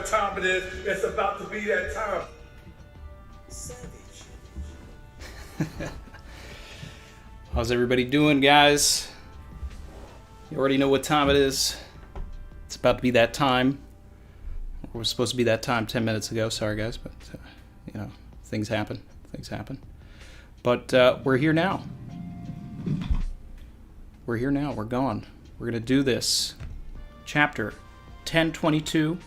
what time it is. It's about to be that time. Savage. How's everybody doing, guys? You already know what time it is. It's about to be that time. It was supposed to be that time 10 minutes ago. Sorry, guys, but, you know, things happen. Things happen. But we're here now. We're here now. We're gone. We're going to do this. Chapter 1022.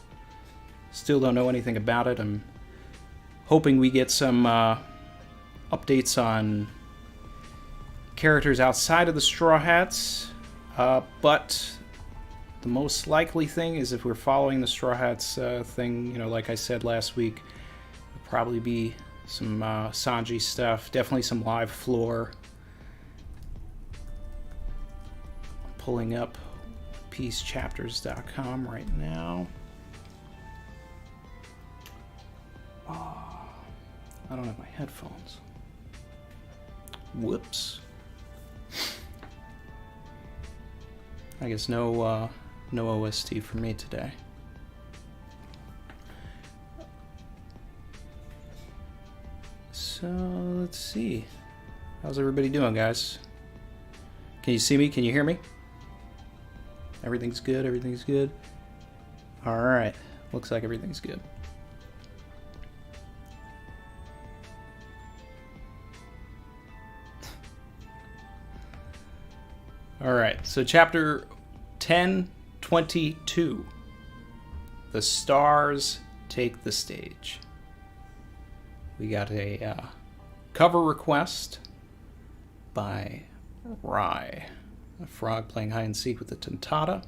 Still don't know anything about it. I'm hoping we get some updates on characters outside of the Straw Hats. But the most likely thing is if we're following the Straw Hats thing, you know, like I said last week, it'll probably be some Sanji stuff. Definitely some live floor. I'm pulling up peacechapters.com right now. I don't have my headphones. Whoops. I guess no OST for me today. So let's see. How's everybody doing, guys? Can you see me? Can you hear me? Everything's good. Everything's good. All right. Looks like everything's good. All right, so chapter 1022. The stars take the stage. We got a cover request by Rye, a frog playing hide and seek with the Tentata.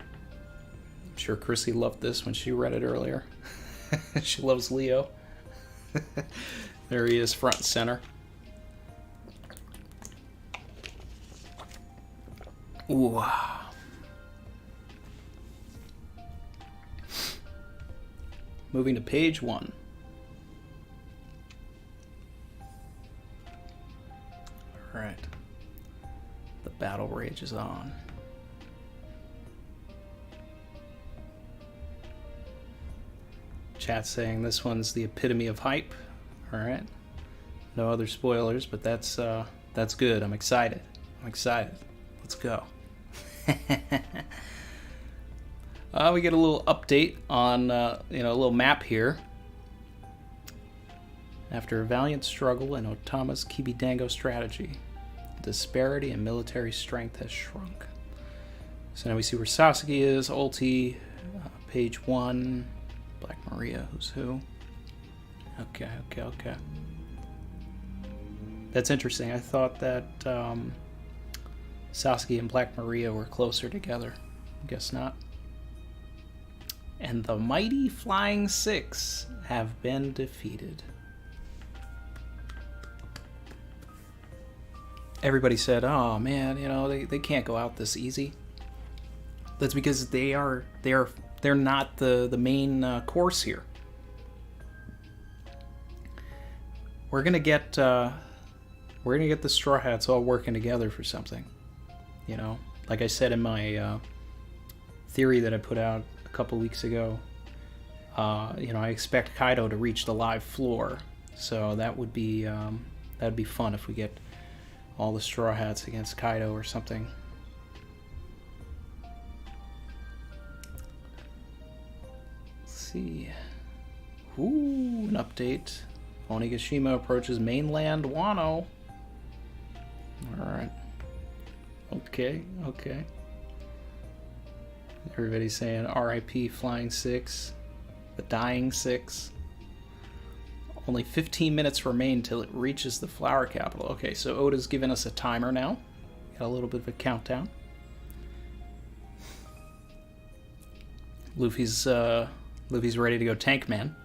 I'm sure Chrissy loved this when she read it earlier. She loves Leo. There he is, front and center. Ooh. Moving to page 1. Alright. The battle rages on. Chat saying this one's the epitome of hype. Alright. No other spoilers, but that's good. I'm excited. Let's go. We get a little update on, a little map here. After a valiant struggle in Otama's Kibidango strategy, disparity in military strength has shrunk. So now we see where Sasaki is, ulti, page 1, Black Maria, who's who. Okay. That's interesting. I thought that Sasuke and Black Maria were closer together. Guess not. And the mighty Flying Six have been defeated. Everybody said, oh man, they can't go out this easy. That's because they're not the main course here. We're gonna get the Straw Hats all working together for something. Like I said in my theory that I put out a couple weeks ago, I expect Kaido to reach the live floor, so that'd be fun if we get all the Straw Hats against Kaido or something. Let's see. Ooh, an update. Onigashima approaches mainland Wano. Alright. Okay. Everybody's saying RIP Flying Six, the Dying Six. Only 15 minutes remain till it reaches the flower capital. Okay, so Oda's given us a timer now. Got a little bit of a countdown. Luffy's ready to go tank man.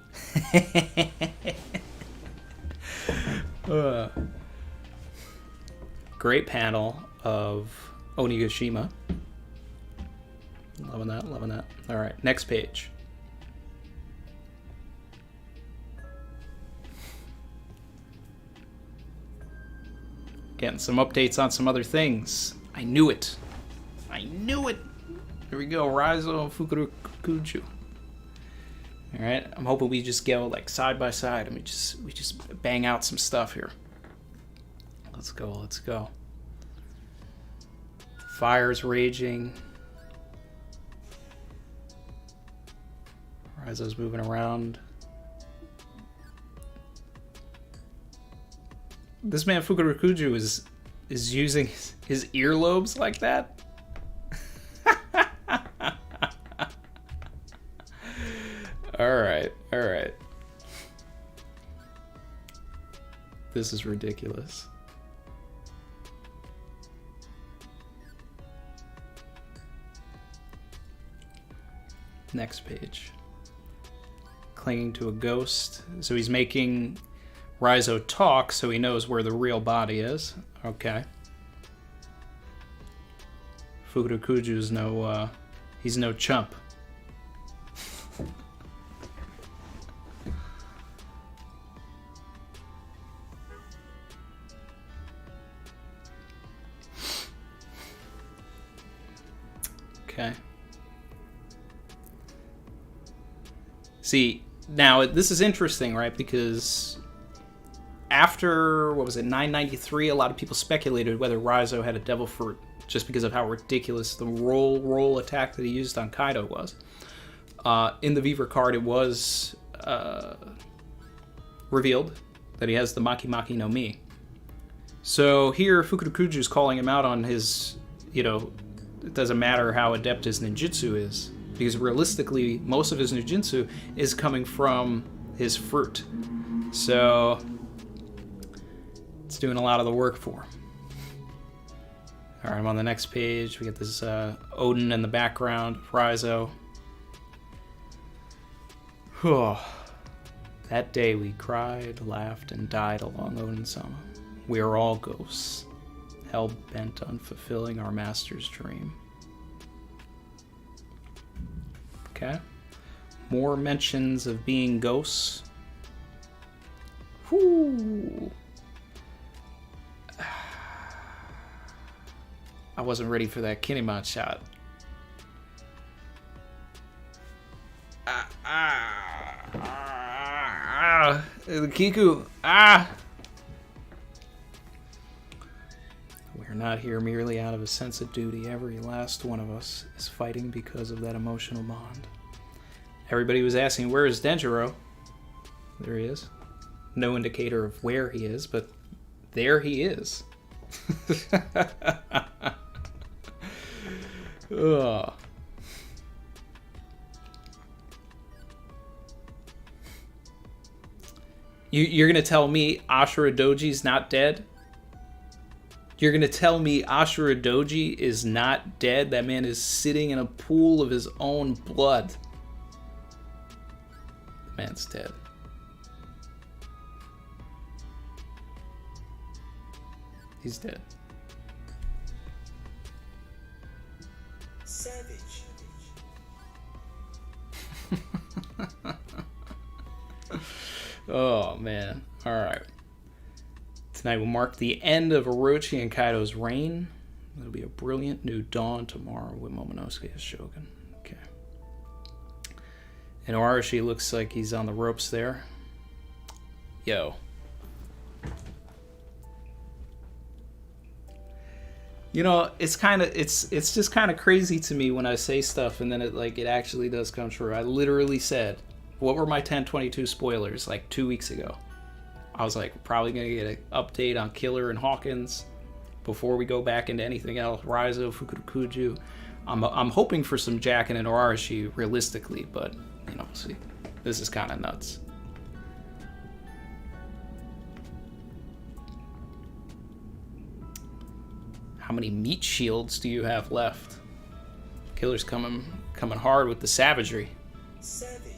Great panel of Onigashima. Loving that. All right, next page. Getting some updates on some other things. I knew it. Here we go, Raizo Fukurokuju. All right, I'm hoping we just go like side by side and we just bang out some stuff here. Let's go, let's go. Fire's raging. Raizo's moving around. This man Fukurokuju is using his earlobes like that? Alright, alright. This is ridiculous. Next page. Clinging to a ghost. So he's making Raizo talk so he knows where the real body is. Okay. Fukurokuju's no, he's no chump. Okay. See, now this is interesting, right? Because after, what was it, 993, a lot of people speculated whether Raizo had a devil fruit just because of how ridiculous the roll attack that he used on Kaido was. In the Viver card, it was revealed that he has the Maki Maki no Mi. So here, Fukurokuju is calling him out on his, you know, it doesn't matter how adept his ninjutsu is, because realistically, most of his ninjutsu is coming from his fruit. So it's doing a lot of the work for him. All right, I'm on the next page. We get this Odin in the background, Raizo. That day we cried, laughed, and died along Odin-sama. We are all ghosts, hell-bent on fulfilling our master's dream. Okay. More mentions of being ghosts. Whoo! I wasn't ready for that Kinemon shot. The Kiku. We're not here merely out of a sense of duty. Every last one of us is fighting because of that emotional bond. Everybody was asking, where is Denjiro? There he is. No indicator of where he is, but there he is. Ugh. You're gonna tell me Ashura Doji's not dead? You're gonna tell me Ashura Doji is not dead? That man is sitting in a pool of his own blood. The man's dead. He's dead. Savage. Oh, man. Alright. Tonight will mark the end of Orochi and Kaido's reign. It'll be a brilliant new dawn tomorrow with Momonosuke as Shogun. Okay. And Orochi looks like he's on the ropes there. Yo. You know, it's just kind of crazy to me when I say stuff and then it actually does come true. I literally said, what were my 1022 spoilers like 2 weeks ago? I was like, probably gonna get an update on Killer and Hawkins before we go back into anything else. Raizo, Fukurokuju. I'm hoping for some Jackin and Orochi realistically, but you know, we'll see. This is kind of nuts. How many meat shields do you have left? Killer's coming hard with the savagery. Savage.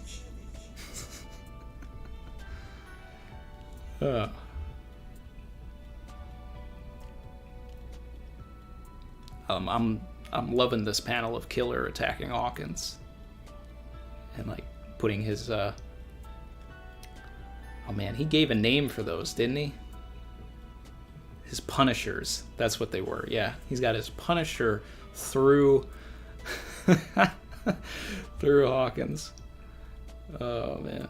I'm loving this panel of Killer attacking Hawkins and like putting his oh man, he gave a name for those, didn't he? His Punishers. That's what they were. Yeah, he's got his Punisher through through Hawkins. Oh, man.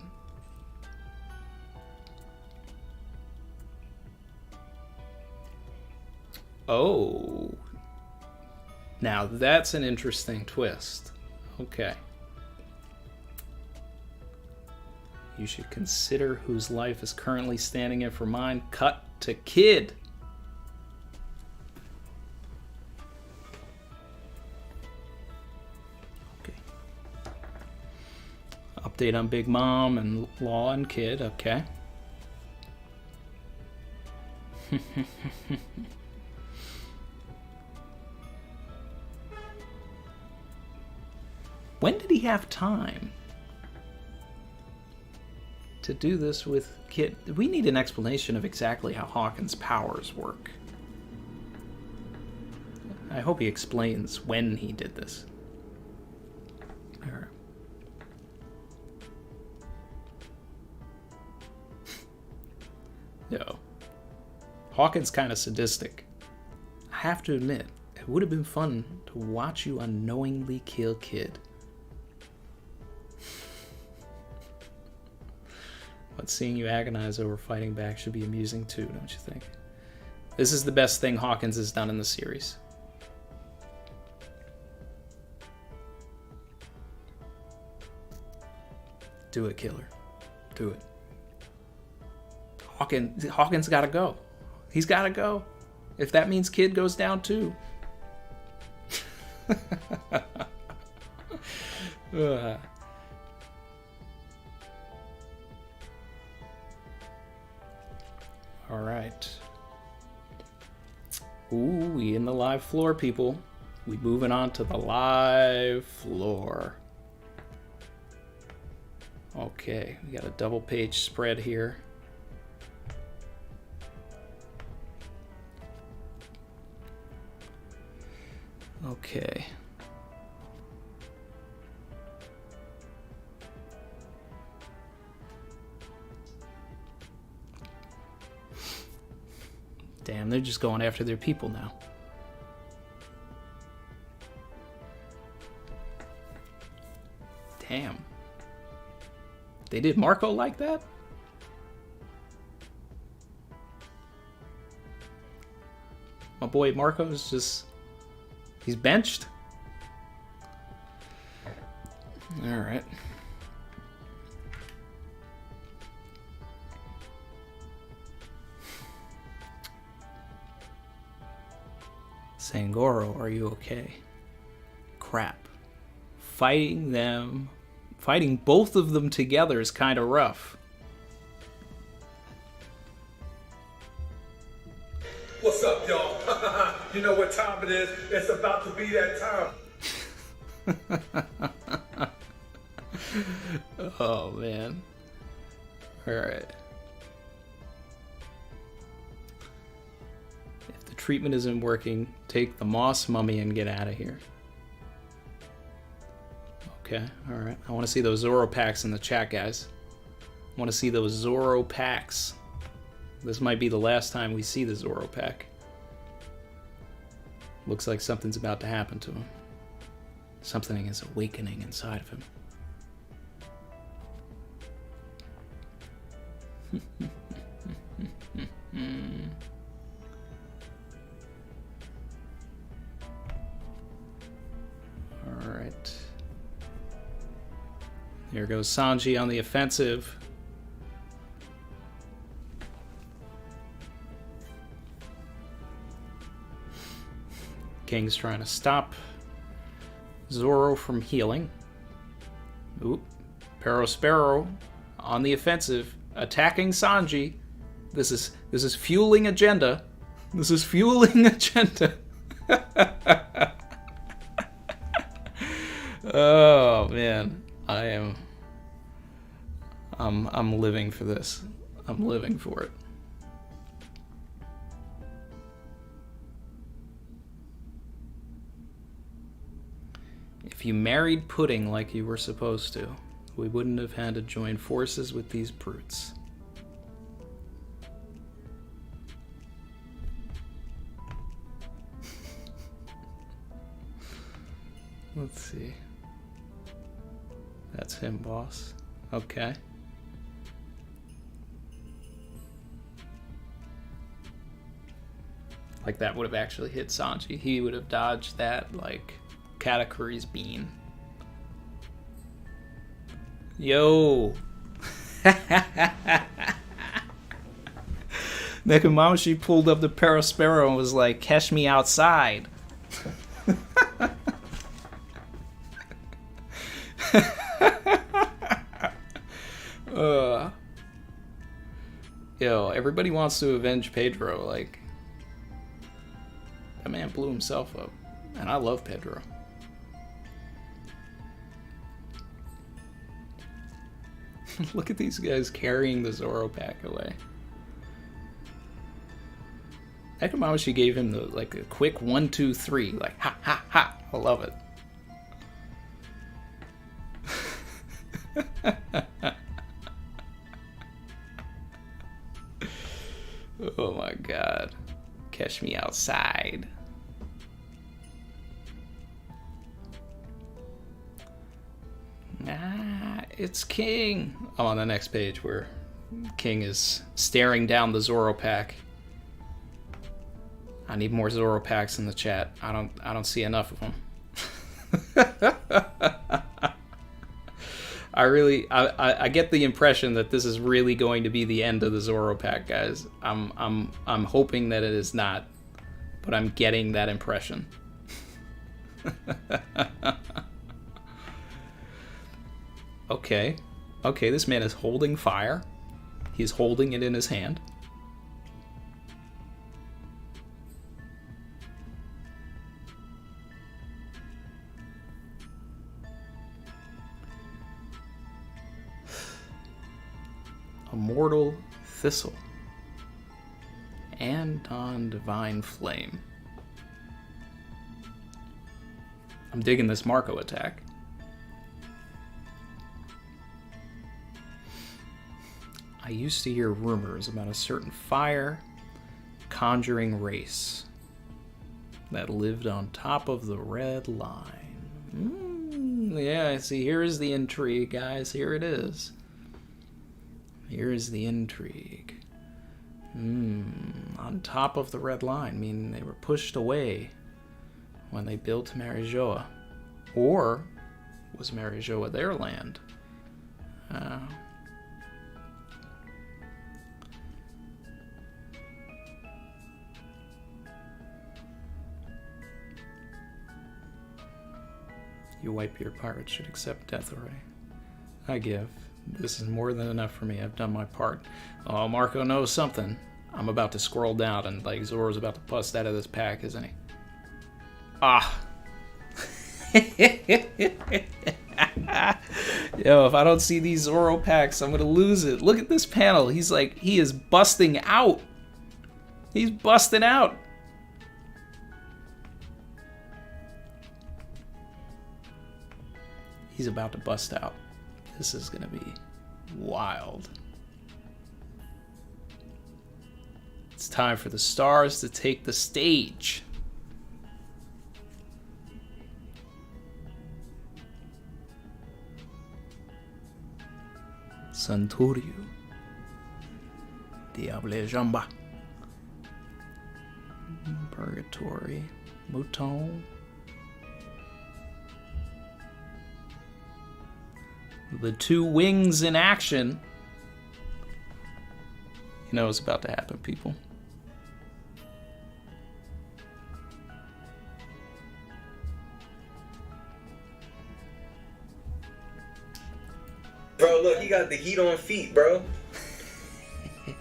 Oh. Now that's an interesting twist. Okay. You should consider whose life is currently standing in for mine. Cut to kid. Okay. Update on Big Mom and Law and Kid. Okay. When did he have time to do this with Kid? We need an explanation of exactly how Hawkins' powers work. I hope he explains when he did this. All right. Yo. Hawkins kind of sadistic. I have to admit, it would have been fun to watch you unknowingly kill Kid. But seeing you agonize over fighting back should be amusing too, don't you think? This is the best thing Hawkins has done in the series. Do it, killer. Do it. Hawkins gotta go. He's gotta go. If that means Kid goes down too. All right. Ooh, we in the live floor, people. We moving on to the live floor. Okay, we got a double page spread here. Okay. Damn, they're just going after their people now. Damn. They did Marco like that? My boy Marco's just... he's benched? Alright. Sangoro, are you okay? Crap. Fighting both of them together is kind of rough. What's up, y'all? You know what time it is? It's about to be that time. Oh, man. Alright. If the treatment isn't working, take the moss mummy and get out of here. Okay, alright. I want to see those Zoropacks in the chat, guys. I want to see those Zoropacks. This might be the last time we see the Zoropack. Looks like something's about to happen to him. Something is awakening inside of him. Alright. Here goes Sanji on the offensive. King's trying to stop Zoro from healing. Oop. Perospero on the offensive, attacking Sanji. This is fueling agenda. This is fueling agenda. Oh man, I'm living for this. I'm living for it. If you married Pudding like you were supposed to, we wouldn't have had to join forces with these brutes. Let's see. That's him, boss. Okay. Like that would have actually hit Sanji. He would have dodged that like Katakuri's bean. Yo. Nekomamushi pulled up the Perospero and was like, "Catch me outside." Yo, everybody wants to avenge Pedro. Like, that man blew himself up. And I love Pedro. Look at these guys carrying the Zoropack away. Nekomamushi gave him the like a quick 1, 2, 3, like ha ha ha. I love it. Oh my god. Catch me outside. It's King. I'm on the next page where King is staring down the Zoropack. I need more Zoropacks in the chat. I don't see enough of them. I get the impression that this is really going to be the end of the Zoropack, guys. I'm hoping that it is not, but I'm getting that impression. Okay, this man is holding fire. He's holding it in his hand. Immortal Thistle. Anton Divine Flame. I'm digging this Marco attack. I used to hear rumors about a certain fire conjuring race that lived on top of the red line. Yeah, see, here is the intrigue, guys. Here it is. Here is the intrigue. On top of the red line, meaning they were pushed away when they built Marijoa. Or was Marijoa their land? You white-beard pirates should accept death array. I give. This is more than enough for me. I've done my part. Oh, Marco knows something. I'm about to scroll down and like Zoro's about to bust out of this pack, isn't he? Ah. Yo, if I don't see these Zoro packs, I'm gonna lose it. Look at this panel. He's like, he is busting out. He's busting out. He's about to bust out. This is gonna be wild. It's time for the stars to take the stage. Santurio. Diable Jamba. Purgatory. Mouton. The two wings in action. You know what's about to happen, people. Bro, look, he got the heat on feet, bro.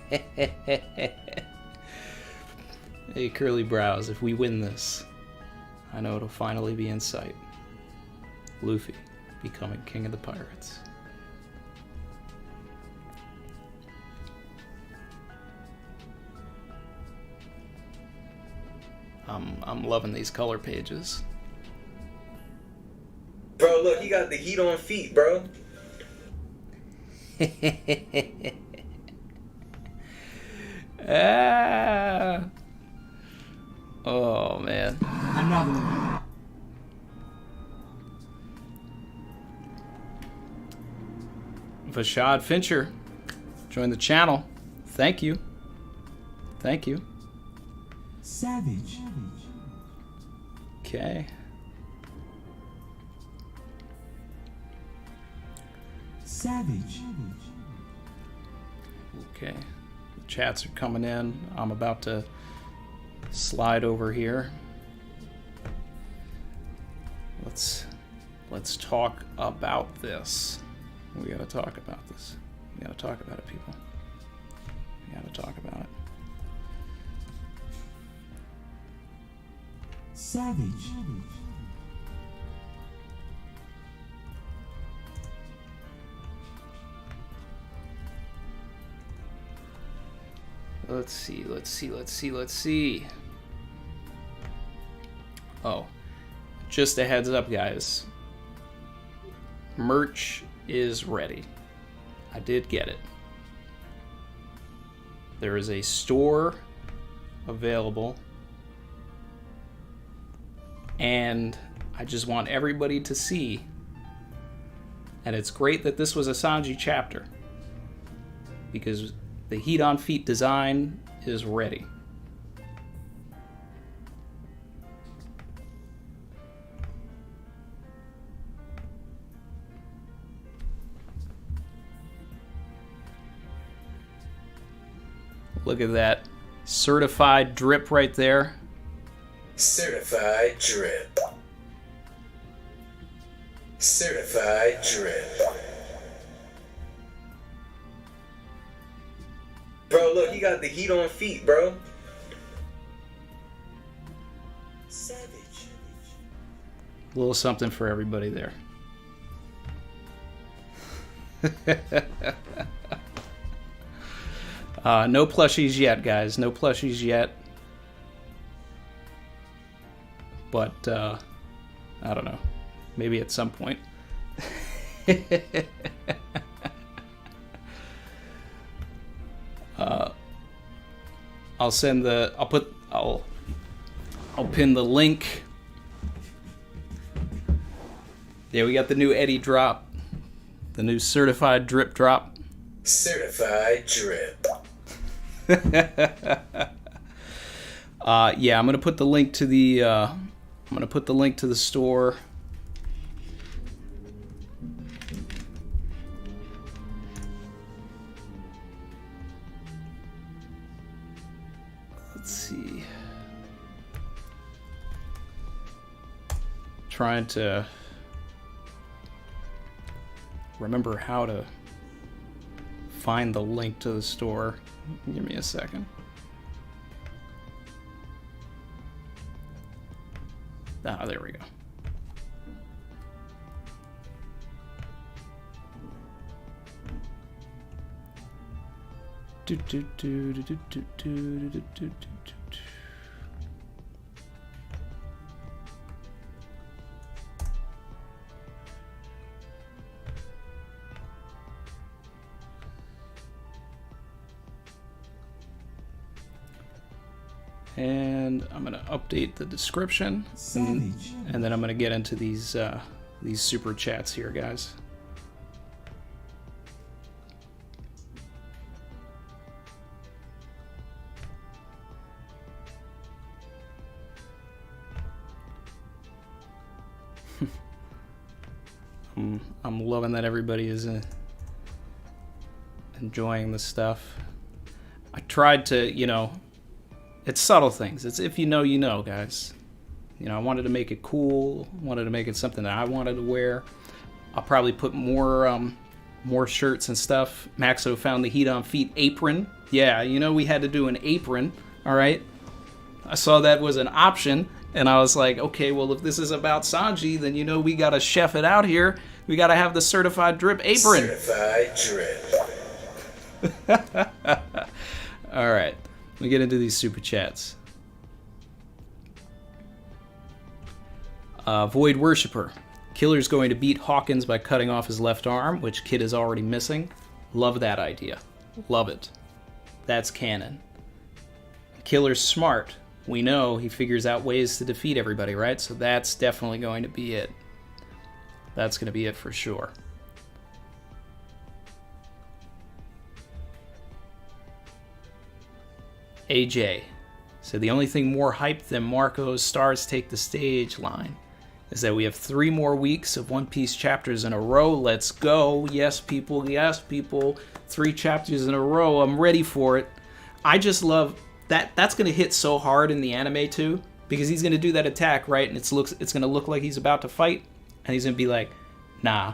Hey, Curly Brows, if we win this, I know it'll finally be in sight. Luffy becoming king of the pirates. I'm loving these color pages. Bro, look, he got the heat on feet, bro. Ah. Oh man. Another one. Vashad Fincher, join the channel. Thank you. Thank you. Savage. Okay. Savage. Okay. The chats are coming in. I'm about to slide over here. Let's talk about this. We gotta talk about this. We gotta talk about it, people. We gotta talk about it. Savage. Let's see. Oh, just a heads up, guys. Merch is ready. I did get it. There is a store available. And I just want everybody to see. And it's great that this was a Sanji chapter, because the Heat on Feet design is ready. Look at that certified drip right there. Certified drip. Certified drip. Bro, look, he got the heat on feet, bro. Savage. A little something for everybody there. No plushies yet, guys. No plushies yet. But, I don't know. Maybe at some point. I'll pin the link. Yeah, we got the new Eddie drop. The new certified drip drop. Certified drip. Yeah, I'm gonna put the link to the store. Let's see. Trying to remember how to find the link to the store. Give me a second. Ah, there we go. And I'm gonna update the description, and then I'm gonna get into these super chats here, guys. I'm loving that everybody is enjoying the stuff. I tried to, it's subtle things. It's if you know, you know, guys. I wanted to make it cool. Wanted to make it something that I wanted to wear. I'll probably put more shirts and stuff. Maxo found the Heat on Feet apron. Yeah, we had to do an apron. All right. I saw that was an option, and I was like, okay, well, if this is about Sanji, then we gotta chef it out here. We gotta have the certified drip apron. Certified drip. All right. Let me get into these super chats. Void Worshipper. Killer's going to beat Hawkins by cutting off his left arm, which Kid is already missing. Love that idea. Love it. That's canon. Killer's smart. We know he figures out ways to defeat everybody, right? So that's definitely going to be it. That's going to be it for sure. AJ said the only thing more hype than Marco's "Stars Take the Stage" line is that we have 3 more weeks of One Piece chapters in a row. Let's go. Yes, people. Yes, people. 3 chapters in a row. I'm ready for it. I just love that. That's going to hit so hard in the anime, too, because he's going to do that attack, right? And it's going to look like he's about to fight, and he's going to be like, nah,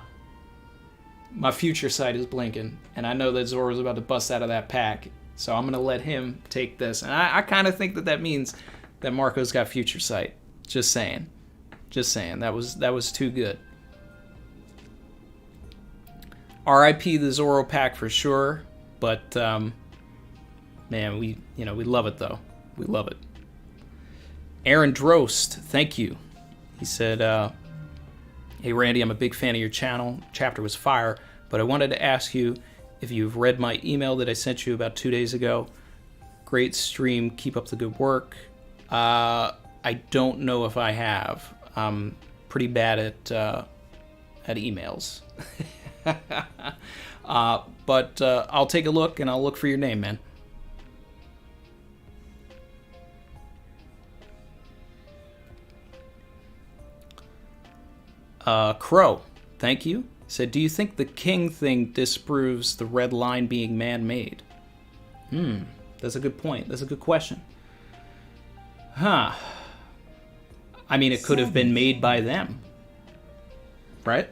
my future sight is blinking, and I know that Zoro's about to bust out of that pack, so I'm going to let him take this. And I kind of think that means that Marco's got future sight. Just saying. Just saying. That was too good. R.I.P. the Zoropack for sure, but man, we love it though. We love it. Aaron Drost, thank you. He said, "Hey Randy, I'm a big fan of your channel. Chapter was fire, but I wanted to ask you if you've read my email that I sent you about 2 days ago. Great stream. Keep up the good work. I don't know if I have. I'm pretty bad at emails." But I'll take a look, and I'll look for your name, man. Crow, thank you. Said, do you think the king thing disproves the red line being man-made? That's a good point. That's a good question. Huh. I mean, it could have been made by them, right?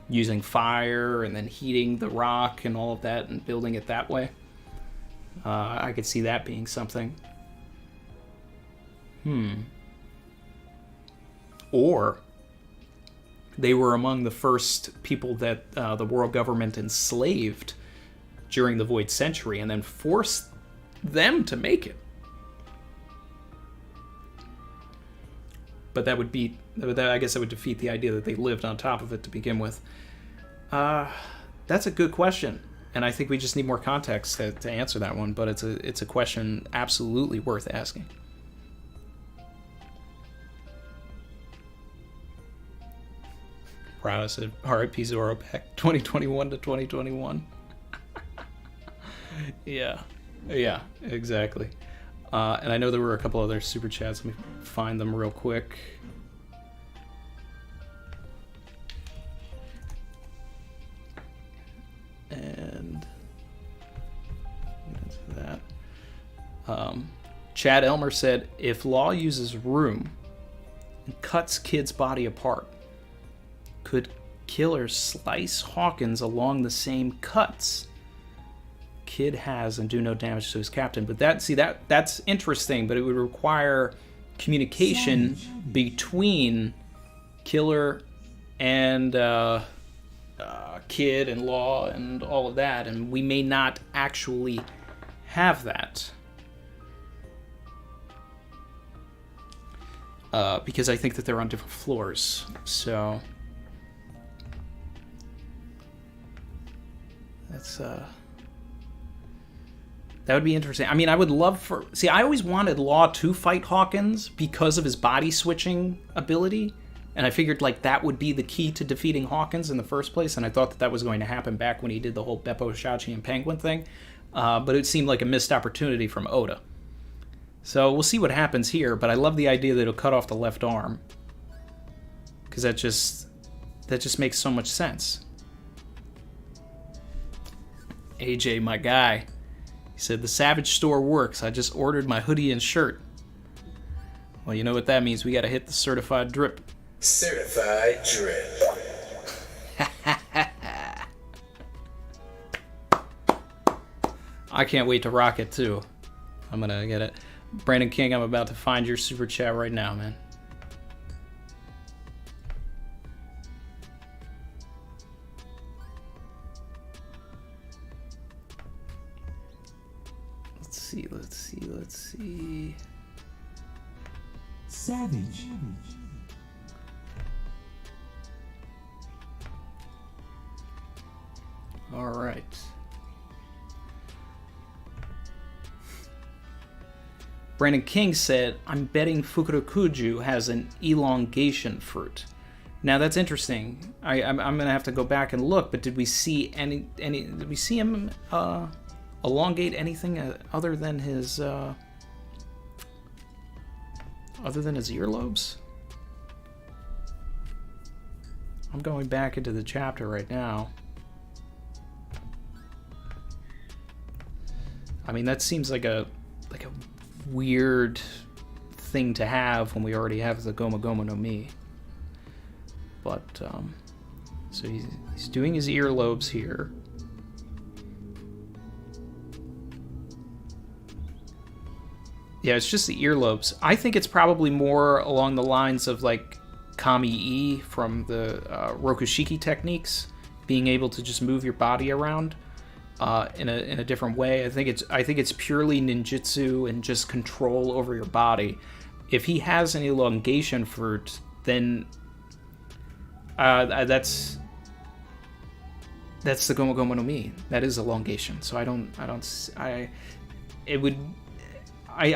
Using fire and then heating the rock and all of that and building it that way. I could see that being something. Or they were among the first people that the world government enslaved during the Void Century and then forced them to make it. But I guess that would defeat the idea that they lived on top of it to begin with. That's a good question, and I think we just need more context to answer that one. But it's a question absolutely worth asking. Prada said, "R.I.P. Zoropack, 2021 to 2021." Yeah, exactly. And I know there were a couple other super chats. Let me find them real quick. And get into that. Chad Elmer said, if Law uses room and cuts Kid's body apart, could Killer slice Hawkins along the same cuts Kid has and do no damage to his captain? But that's interesting, but it would require communication between Killer and Kid and Law and all of that, and we may not actually have that. Because I think that they're on different floors, so that's that would be interesting. I mean, I would love I always wanted Law to fight Hawkins because of his body switching ability, and I figured like that would be the key to defeating Hawkins in the first place, and I thought that was going to happen back when he did the whole Beppo, Shachi, and Penguin thing, but it seemed like a missed opportunity from Oda. So we'll see what happens here, but I love the idea that it'll cut off the left arm, because that just makes so much sense. AJ, my guy, he said, the Savage store works. I just ordered my hoodie and shirt. Well, you know what that means. We got to hit the certified drip. Certified drip. I can't wait to rock it, too. I'm going to get it. Brandon King, I'm about to find your super chat right now, man. Let's see. Savage. All right. Brandon King said, I'm betting Fukurokuju has an elongation fruit. Now that's interesting. I'm gonna have to go back and look, but did we see any did we see him elongate anything other than his earlobes? I'm going back into the chapter right now. I mean, that seems like a weird thing to have when we already have the Goma Goma no Mi. But so he's doing his earlobes here. Yeah, it's just the earlobes. I think it's probably more along the lines of like Kami-E from the Rokushiki techniques, being able to just move your body around in a different way. I think it's purely ninjutsu and just control over your body. If he has an elongation fruit, then that's the Goma Goma no Mi. That is elongation. So I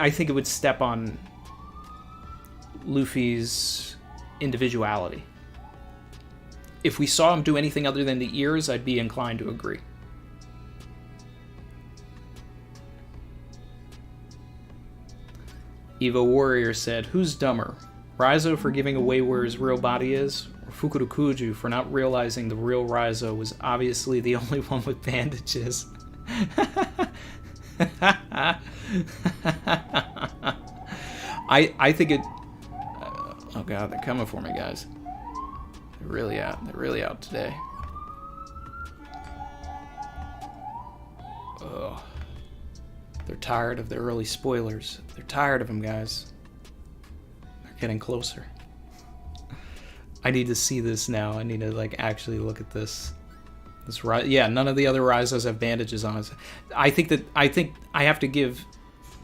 think it would step on Luffy's individuality. If we saw him do anything other than the ears, I'd be inclined to agree. Evo Warrior said, "Who's dumber? Raizo for giving away where his real body is, or Fukurokuju for not realizing the real Raizo was obviously the only one with bandages?" I think it... oh god, they're coming for me, guys. They're really out. They're really out today. Ugh. They're tired of the early spoilers. They're tired of them, guys. They're getting closer. I need to see this now. I need to like actually look at this. Yeah, none of the other Raizos have bandages on us. I think I have to give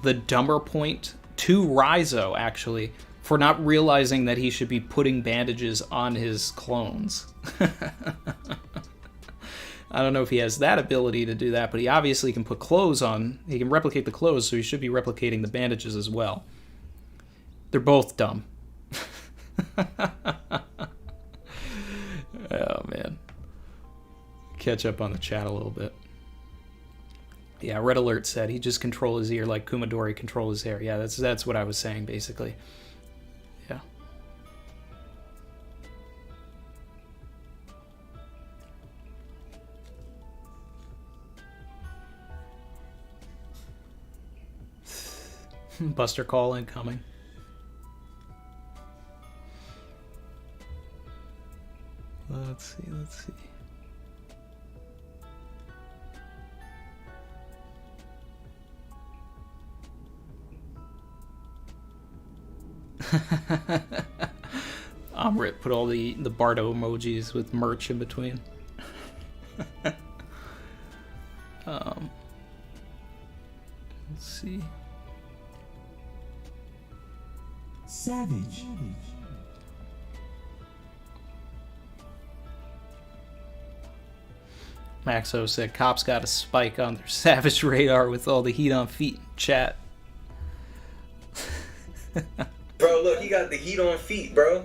the dumber point to Raizo, actually, for not realizing that he should be putting bandages on his clones. I don't know if he has that ability to do that, but he obviously can put clothes on. He can replicate the clothes, so he should be replicating the bandages as well. They're both dumb. Oh, man. Catch up on the chat a little bit. Yeah, Red Alert said he just control his ear like Kumadori control his hair. Yeah, that's what I was saying, basically. Yeah. Buster call incoming. Let's see. Amrit put all the Bardo emojis with merch in between. Let's see. Savage. Maxo said cops got a spike on their Savage radar with all the heat on feet in chat. Bro, look, he got the heat on feet, bro.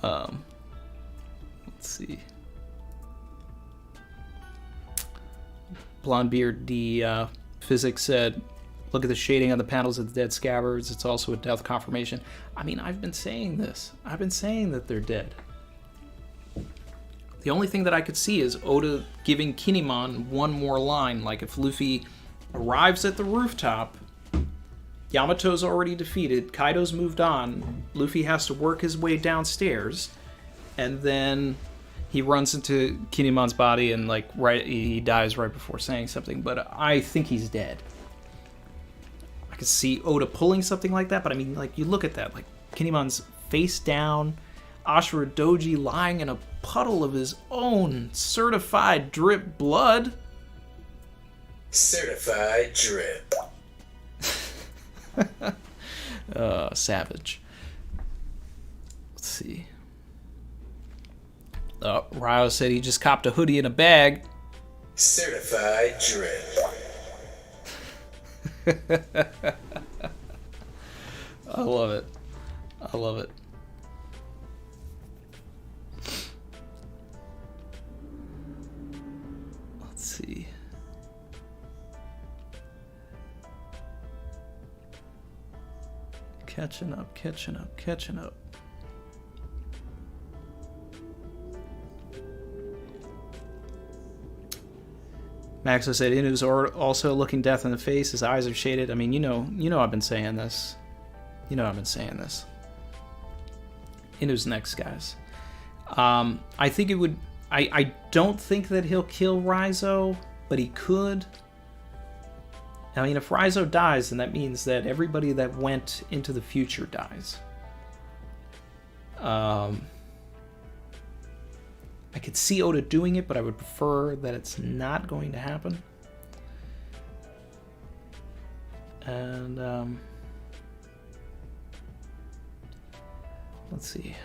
Let's see. Blondebeard D Physics said, look at the shading on the panels of the dead scabbards. It's also a death confirmation. I mean, I've been saying this. I've been saying that they're dead. The only thing that I could see is Oda giving Kinemon one more line. Like, if Luffy arrives at the rooftop, Yamato's already defeated, Kaido's moved on, Luffy has to work his way downstairs, and then he runs into Kinemon's body and, like, he dies right before saying something. But I think he's dead. I could see Oda pulling something like that, but I mean, like, you look at that, like, Kinemon's face down, Ashura Doji lying in a puddle of his own certified drip blood. Certified drip. Savage. Let's see. Ryo said he just copped a hoodie in a bag. Certified drip. I love it. I love it. Let's see. Catching up, catching up, catching up. Maxo said Inu's also looking death in the face. His eyes are shaded. I mean, you know I've been saying this. Inu's next, guys. I think it would... I don't think that he'll kill Raizo, but he could. I mean, if Raizo dies, then that means that everybody that went into the future dies. I could see Oda doing it, but I would prefer that it's not going to happen. And, let's see.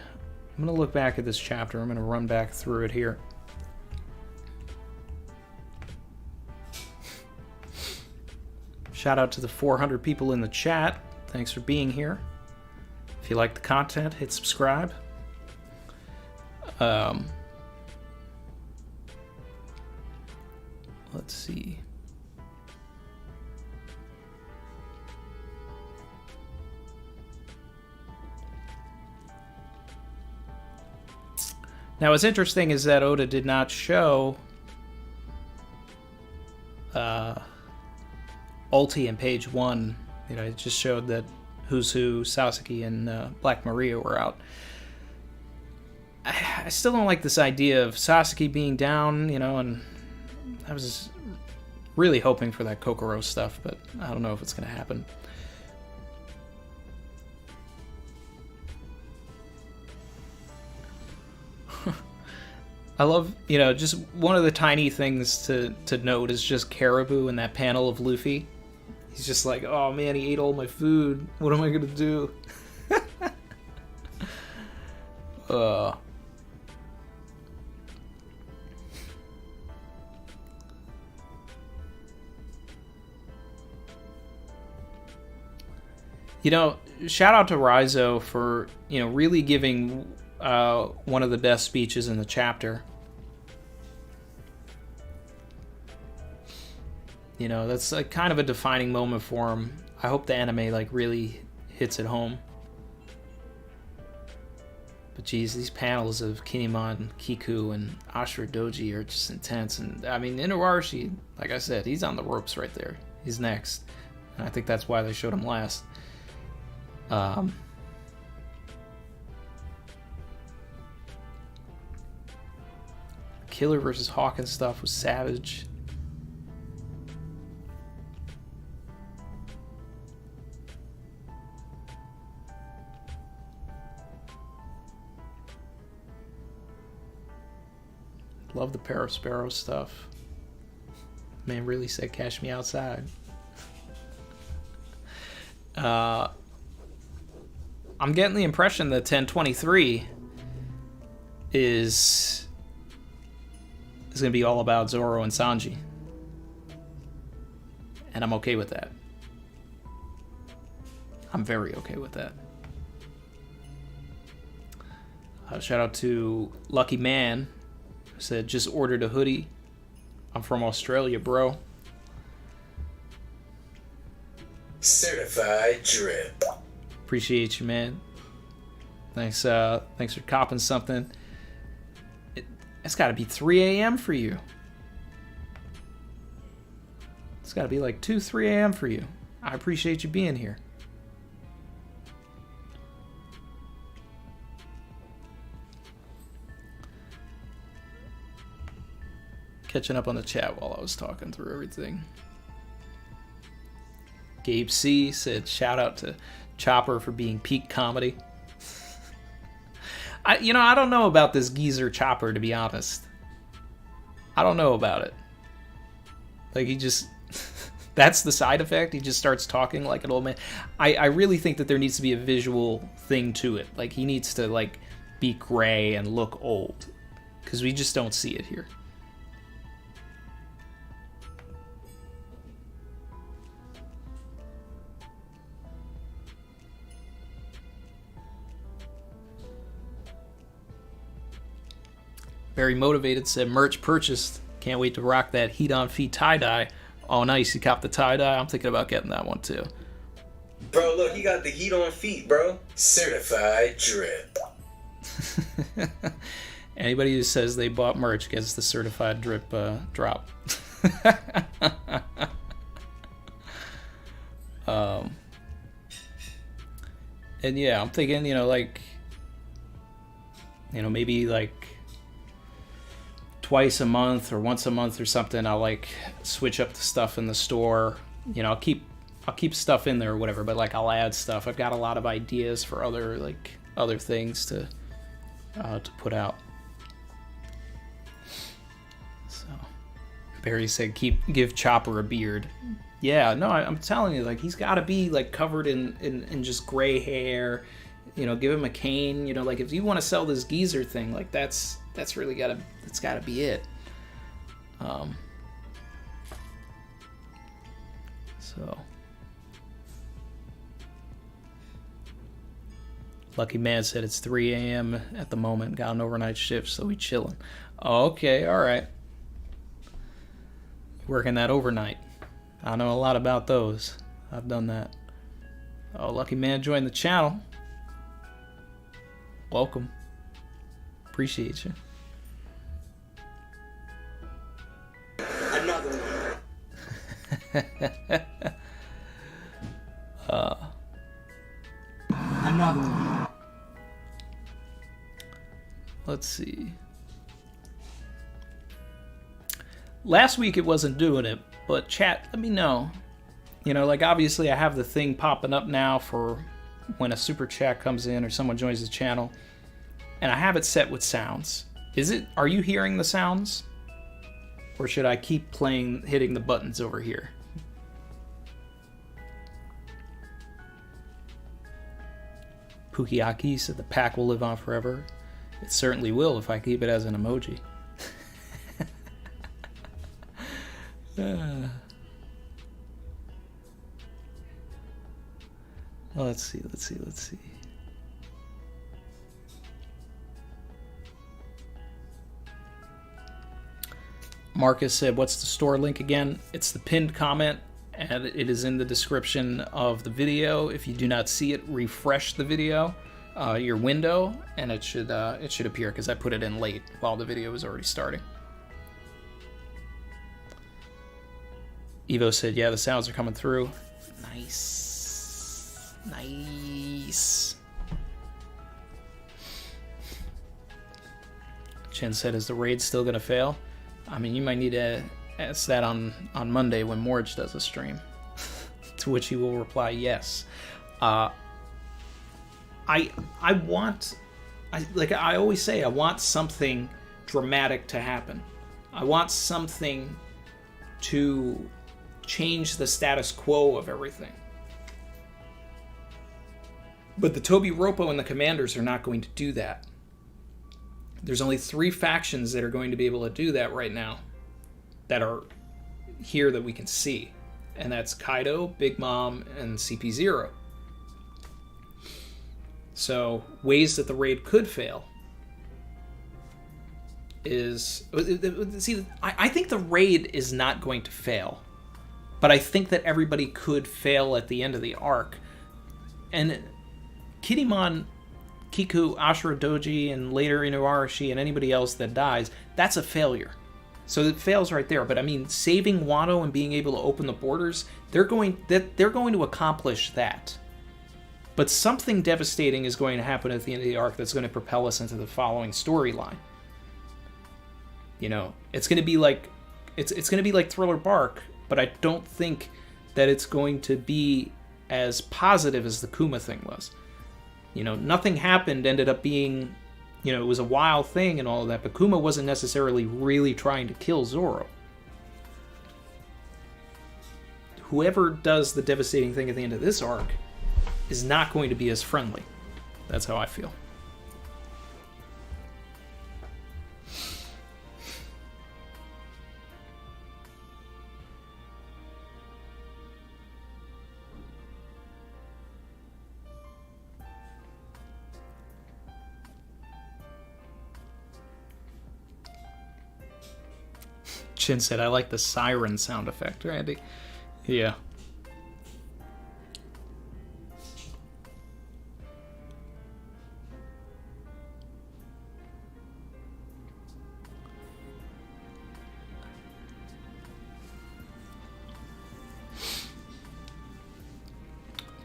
I'm going to look back at this chapter. I'm going to run back through it here. Shout out to the 400 people in the chat. Thanks for being here. If you like the content, hit subscribe. Let's see. Now, what's interesting is that Oda did not show Ulti in page 1. You know, it just showed that Who's Who, Sasuke, and Black Maria were out. I still don't like this idea of Sasuke being down, you know, and I was really hoping for that Kokoro stuff, but I don't know if it's going to happen. I love, you know, just one of the tiny things to note is just Caribou in that panel of Luffy. He's just like, oh man, he ate all my food. What am I going to do? You know, shout out to Raizo for, you know, really giving one of the best speeches in the chapter. You know, that's like kind of a defining moment for him. I hope the anime like really hits it home. But geez, these panels of Kinemon, Kiku, and Ashura Doji are just intense. And I mean, Inuarashi, like I said, he's on the ropes right there. He's next. And I think that's why they showed him last. Killer versus Hawkins stuff was savage. Love the Parasparrow stuff. Man really said cash me outside. I'm getting the impression that 1023 is going to be all about Zoro and Sanji. And I'm okay with that. I'm very okay with that. Shout out to Lucky Man, who said, just ordered a hoodie. I'm from Australia, bro. Certified drip. Appreciate you, man. Thanks for copping something. It's got to be 3 a.m. for you. It's got to be like 2, 3 a.m. for you. I appreciate you being here. Catching up on the chat while I was talking through everything. Gabe C said, shout out to Chopper for being peak comedy. I don't know about this geezer Chopper, to be honest. I don't know about it. Like, he just... that's the side effect. He just starts talking like an old man. I really think that there needs to be a visual thing to it. Like, he needs to, like, be gray and look old. Because we just don't see it here. Very motivated said, merch purchased. Can't wait to rock that heat on feet tie-dye. Oh, nice. You copped the tie-dye? I'm thinking about getting that one too. Bro, look, he got the heat on feet, bro. Certified drip. Anybody who says they bought merch gets the certified drip drop. And yeah, I'm thinking, like, maybe like twice a month or once a month or something, I'll like switch up the stuff in the store. I'll keep stuff in there or whatever, but like I'll add stuff. I've got a lot of ideas for other things to put out. So Barry said, give Chopper a beard. Yeah, no, I'm telling you, like, he's got to be like covered in just gray hair. Give him a cane. Like, if you want to sell this geezer thing, like that's really gotta be it. So Lucky Man said it's 3 a.m. at the moment. Got an overnight shift, so we chilling. Okay, all right. Working that overnight. I know a lot about those. I've done that. Oh, Lucky Man joined the channel. Welcome. Appreciate you. Another one. Another one. Let's see. Last week it wasn't doing it, but chat, let me know. Like, obviously I have the thing popping up now for when a super chat comes in or someone joins the channel, and I have it set with sounds. Are you hearing the sounds? Or should I keep hitting the buttons over here? Pukiaki said the pack will live on forever. It certainly will if I keep it as an emoji. Let's see. Marcus said, what's the store link again? It's the pinned comment, and it is in the description of the video. If you do not see it, refresh the video, your window, and it should appear, because I put it in late while the video was already starting. Evo said, yeah, the sounds are coming through. Nice. Chen said, is the raid still going to fail? I mean, you might need to ask that on Monday when Morge does a stream. To which he will reply, yes. I always say, I want something dramatic to happen. I want something to change the status quo of everything. But the Toby Ropo and the Commanders are not going to do that. There's only 3 factions that are going to be able to do that right now, that are here that we can see. And that's Kaido, Big Mom, and CP0. So, ways that the raid could fail is... See, I think the raid is not going to fail. But I think that everybody could fail at the end of the arc. And Kinemon, Kiku, Ashura Doji, and later Inuarashi, and anybody else that dies, that's a failure. So it fails right there. But I mean, saving Wano and being able to open the borders, they're going to accomplish that. But something devastating is going to happen at the end of the arc that's going to propel us into the following storyline. It's going to be like Thriller Bark, but I don't think that it's going to be as positive as the Kuma thing was. Nothing happened, ended up being, it was a wild thing and all of that, but Kuma wasn't necessarily really trying to kill Zoro. Whoever does the devastating thing at the end of this arc is not going to be as friendly. That's how I feel. Chin said, I like the siren sound effect, Randy. Yeah.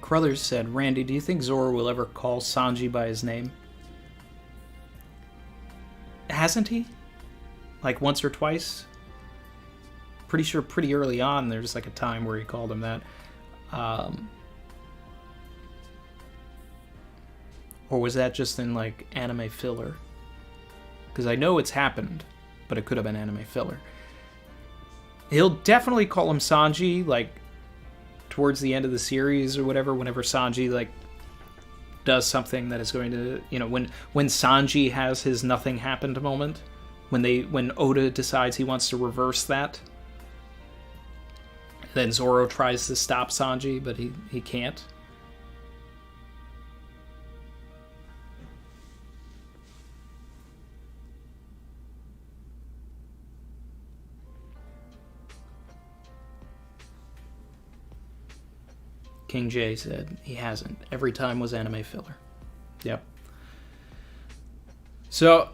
Crothers said, Randy, do you think Zoro will ever call Sanji by his name? Hasn't he? Like once or twice? Pretty sure pretty early on there's like a time where he called him that. Or was that just in like anime filler? Because I know it's happened, but it could have been anime filler. He'll definitely call him Sanji, like towards the end of the series or whatever, whenever Sanji like does something that is going to, you know, when Sanji has his nothing happened moment, when Oda decides he wants to reverse that, then Zoro tries to stop Sanji, but he can't. King J said he hasn't. Every time was anime filler. Yep. So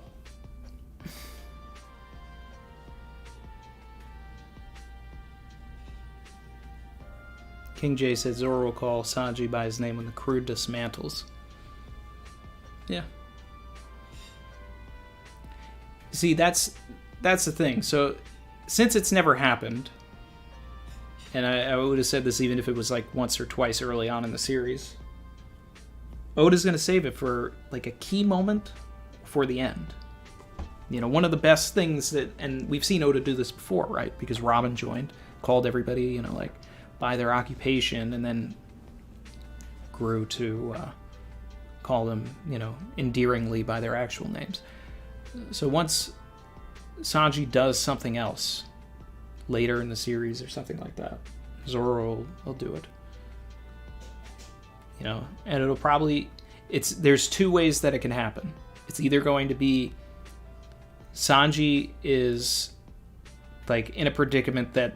King J said Zoro will call Sanji by his name when the crew dismantles. Yeah. See, that's the thing. So since it's never happened, and I would have said this even if it was like once or twice early on in the series, Oda's going to save it for like a key moment for the end. You know, one of the best things that, and we've seen Oda do this before, right? Because Robin joined, called everybody, you know, like by their occupation, and then grew to call them, you know, endearingly by their actual names. So once Sanji does something else later in the series or something like that, Zoro will do it. You know, and it'll probably, there's two ways that it can happen. It's either going to be Sanji is like in a predicament that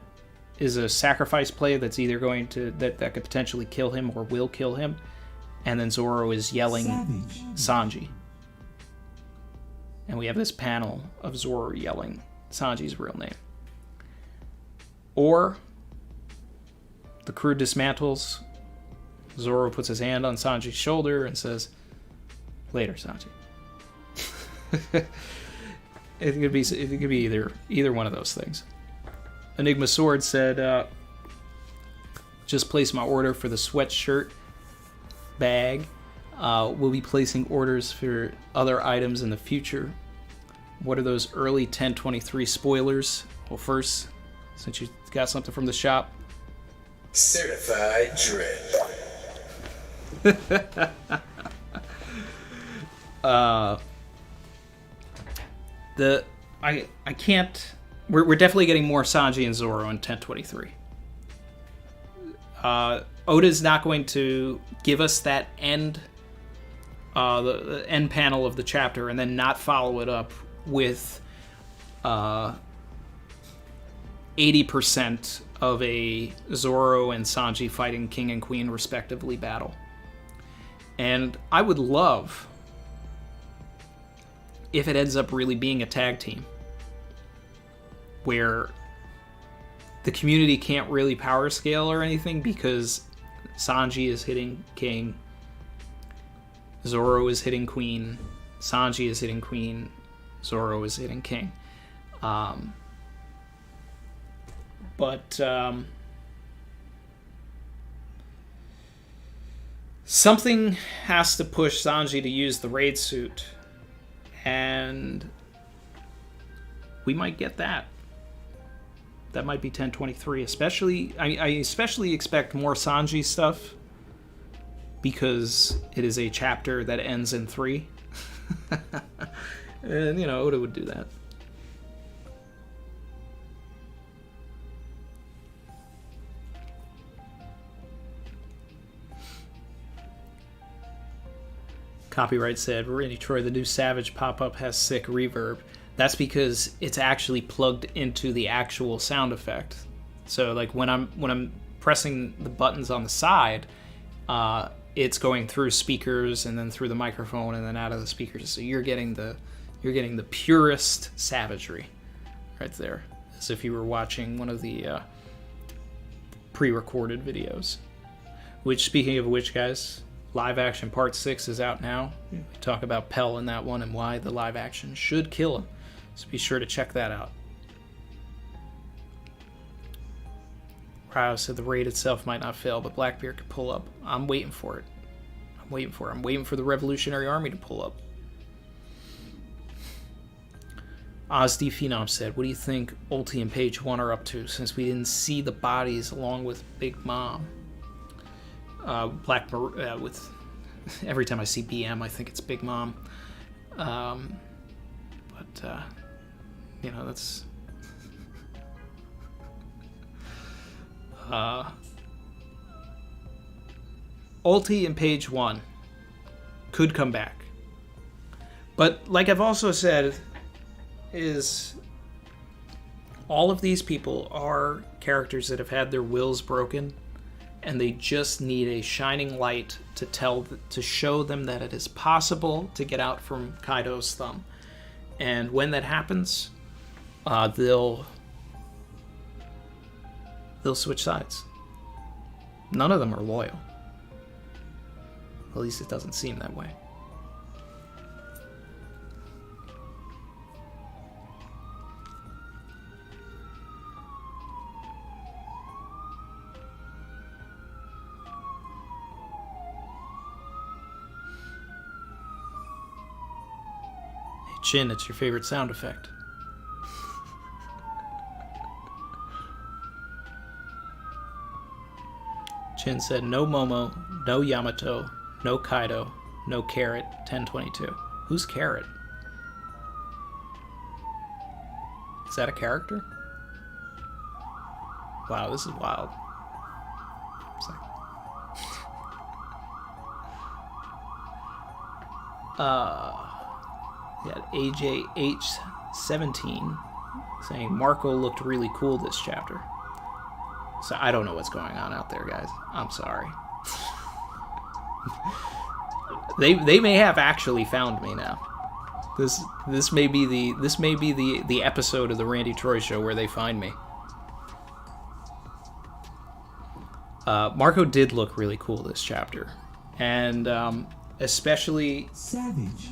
is a sacrifice play that's either going to, that could potentially kill him or will kill him, and then Zoro is yelling Sanji. And we have this panel of Zoro yelling Sanji's real name. Or the crew dismantles, Zoro puts his hand on Sanji's shoulder and says, "Later, Sanji." It could be either one of those things. Enigma Sword said, just placed my order for the sweatshirt bag. We'll be placing orders for other items in the future. What are those early 1023 spoilers? Well, first, since you got something from the shop. Certified Dread. I can't. We're definitely getting more Sanji and Zoro in 1023. Oda's not going to give us that end, the end panel of the chapter, and then not follow it up with 80% of a Zoro and Sanji fighting King and Queen respectively battle. And I would love if it ends up really being a tag team where the community can't really power scale or anything because Sanji is hitting King, Zoro is hitting Queen, Sanji is hitting Queen, Zoro is hitting King. But something has to push Sanji to use the raid suit, and we might get that. That might be 1023. Especially, I especially expect more Sanji stuff because it is a chapter that ends in 3. And, you know, Oda would do that. Copyright said, Randy Troy, the new Savage pop-up has sick reverb. That's because it's actually plugged into the actual sound effect. So like when I'm pressing the buttons on the side, it's going through speakers and then through the microphone and then out of the speakers. So you're getting the purest savagery right there, as if you were watching one of the pre-recorded videos. Which, speaking of which, guys, live action part 6 is out now. We talk about Pell in that one and why the live action should kill him. So be sure to check that out. Ryo said the raid itself might not fail, but Blackbeard could pull up. I'm waiting for it. I'm waiting for the Revolutionary Army to pull up. Ozzy Phenom said, what do you think Ulti and Page 1 are up to, since we didn't see the bodies along with Big Mom? With every time I see BM, I think it's Big Mom. You know, that's... Ulti and Page 1 could come back. But like I've also said, is all of these people are characters that have had their wills broken, and they just need a shining light to show them that it is possible to get out from Kaido's thumb. And when that happens, they'll switch sides. None of them are loyal. At least it doesn't seem that way. Hey Chin, it's your favorite sound effect. Chin said, no Momo, no Yamato, no Kaido, no Carrot, 1022. Who's Carrot? Is that a character? Wow, this is wild. It's like... AJH17 saying Marco looked really cool this chapter. So I don't know what's going on out there, guys. I'm sorry. They may have actually found me now. This may be the episode of the Randy Troy show where they find me. Marco did look really cool this chapter, and especially Savage.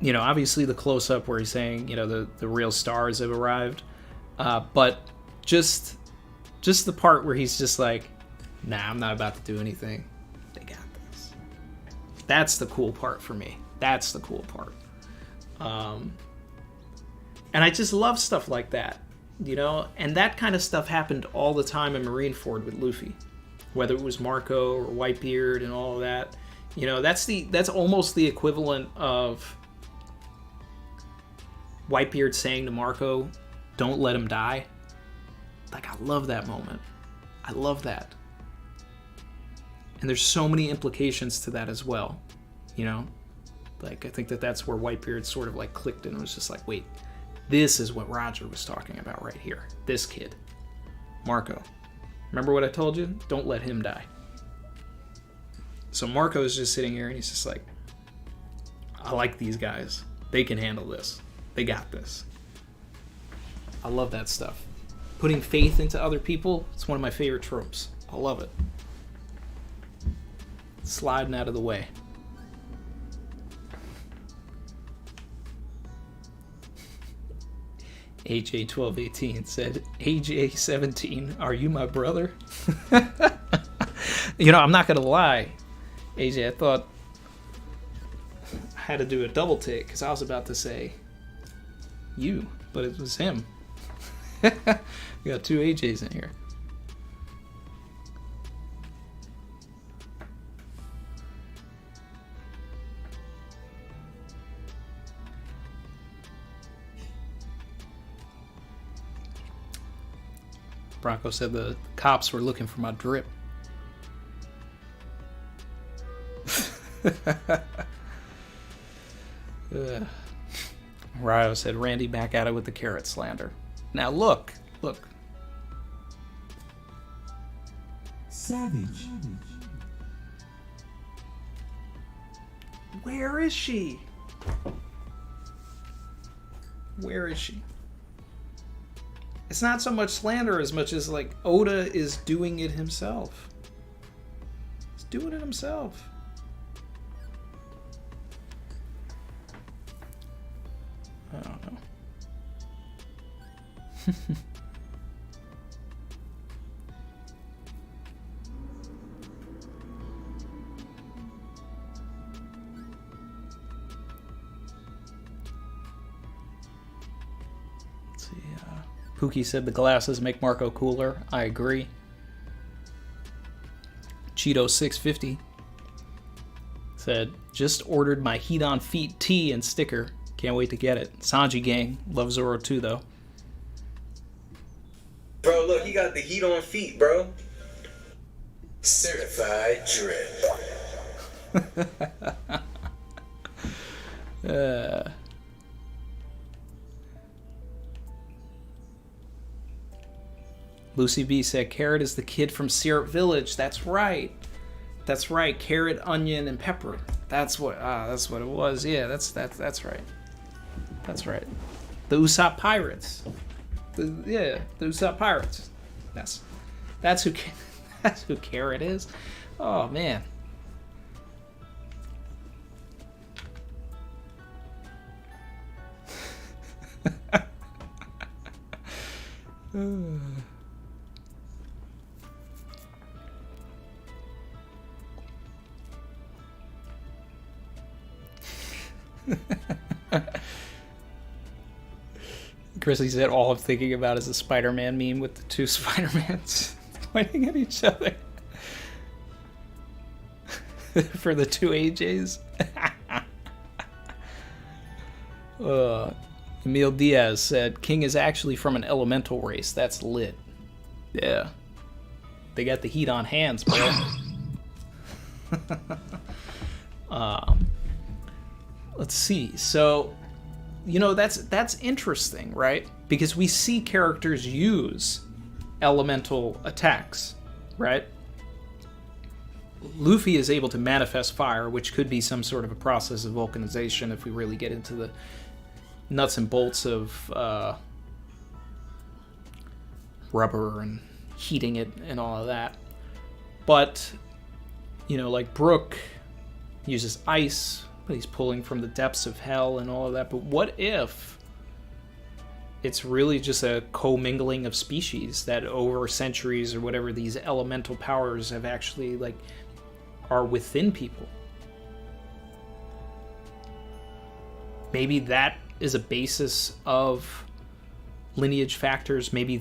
You know, obviously the close-up where he's saying, you know, the real stars have arrived, but just the part where he's just like, nah, I'm not about to do anything. They got this. That's the cool part for me. That's the cool part. And I just love stuff like that, you know? And that kind of stuff happened all the time in Marineford with Luffy. Whether it was Marco or Whitebeard and all of that. You know, that's almost the equivalent of Whitebeard saying to Marco, don't let him die. Like, I love that moment. I love that. And there's so many implications to that as well, you know? Like, I think that's where Whitebeard sort of like clicked and was just like, wait, this is what Roger was talking about right here. This kid. Marco. Remember what I told you? Don't let him die. So Marco's just sitting here and he's just like, I like these guys. They can handle this. They got this. I love that stuff. Putting faith into other people, it's one of my favorite tropes. I love it. Sliding out of the way. AJ1218 said, AJ17, are you my brother? You know, I'm not going to lie, AJ, I thought I had to do a double take because I was about to say you, but it was him. We got two AJs in here. Bronco said the cops were looking for my drip. Ryo said, Randy back at it with the carrot slander. Now look. Savage. Where is she? Where is she? It's not so much slander as much as like Oda is doing it himself. He's doing it himself. I don't know. Let's see. Pookie said the glasses make Marco cooler. I agree. Cheeto 650 said, just ordered my Heat on Feet tee and sticker. Can't wait to get it. Sanji gang. Love Zoro too, though. Bro, look, he got the heat on feet, bro. Certified drip. Lucy B said, Carrot is the kid from Syrup Village. That's right. That's right. Carrot, onion, and pepper. That's what it was. Yeah, that's right. That's right. The Usopp Pirates. The Usopp Pirates. That's who Carrot is. Oh man. Chrissy said, all I'm thinking about is a Spider-Man meme with the two Spider-Mans pointing at each other. For the two AJs. Emil Diaz said, King is actually from an elemental race. That's lit. Yeah. They got the heat on hands, bro. Let's see. So, you know, that's interesting, right? Because we see characters use elemental attacks, right? Luffy is able to manifest fire, which could be some sort of a process of vulcanization if we really get into the nuts and bolts of rubber and heating it and all of that. But, you know, like Brook uses ice, but he's pulling from the depths of hell and all of that. But what if it's really just a commingling of species that over centuries or whatever, these elemental powers have actually, like, are within people? Maybe that is a basis of lineage factors. Maybe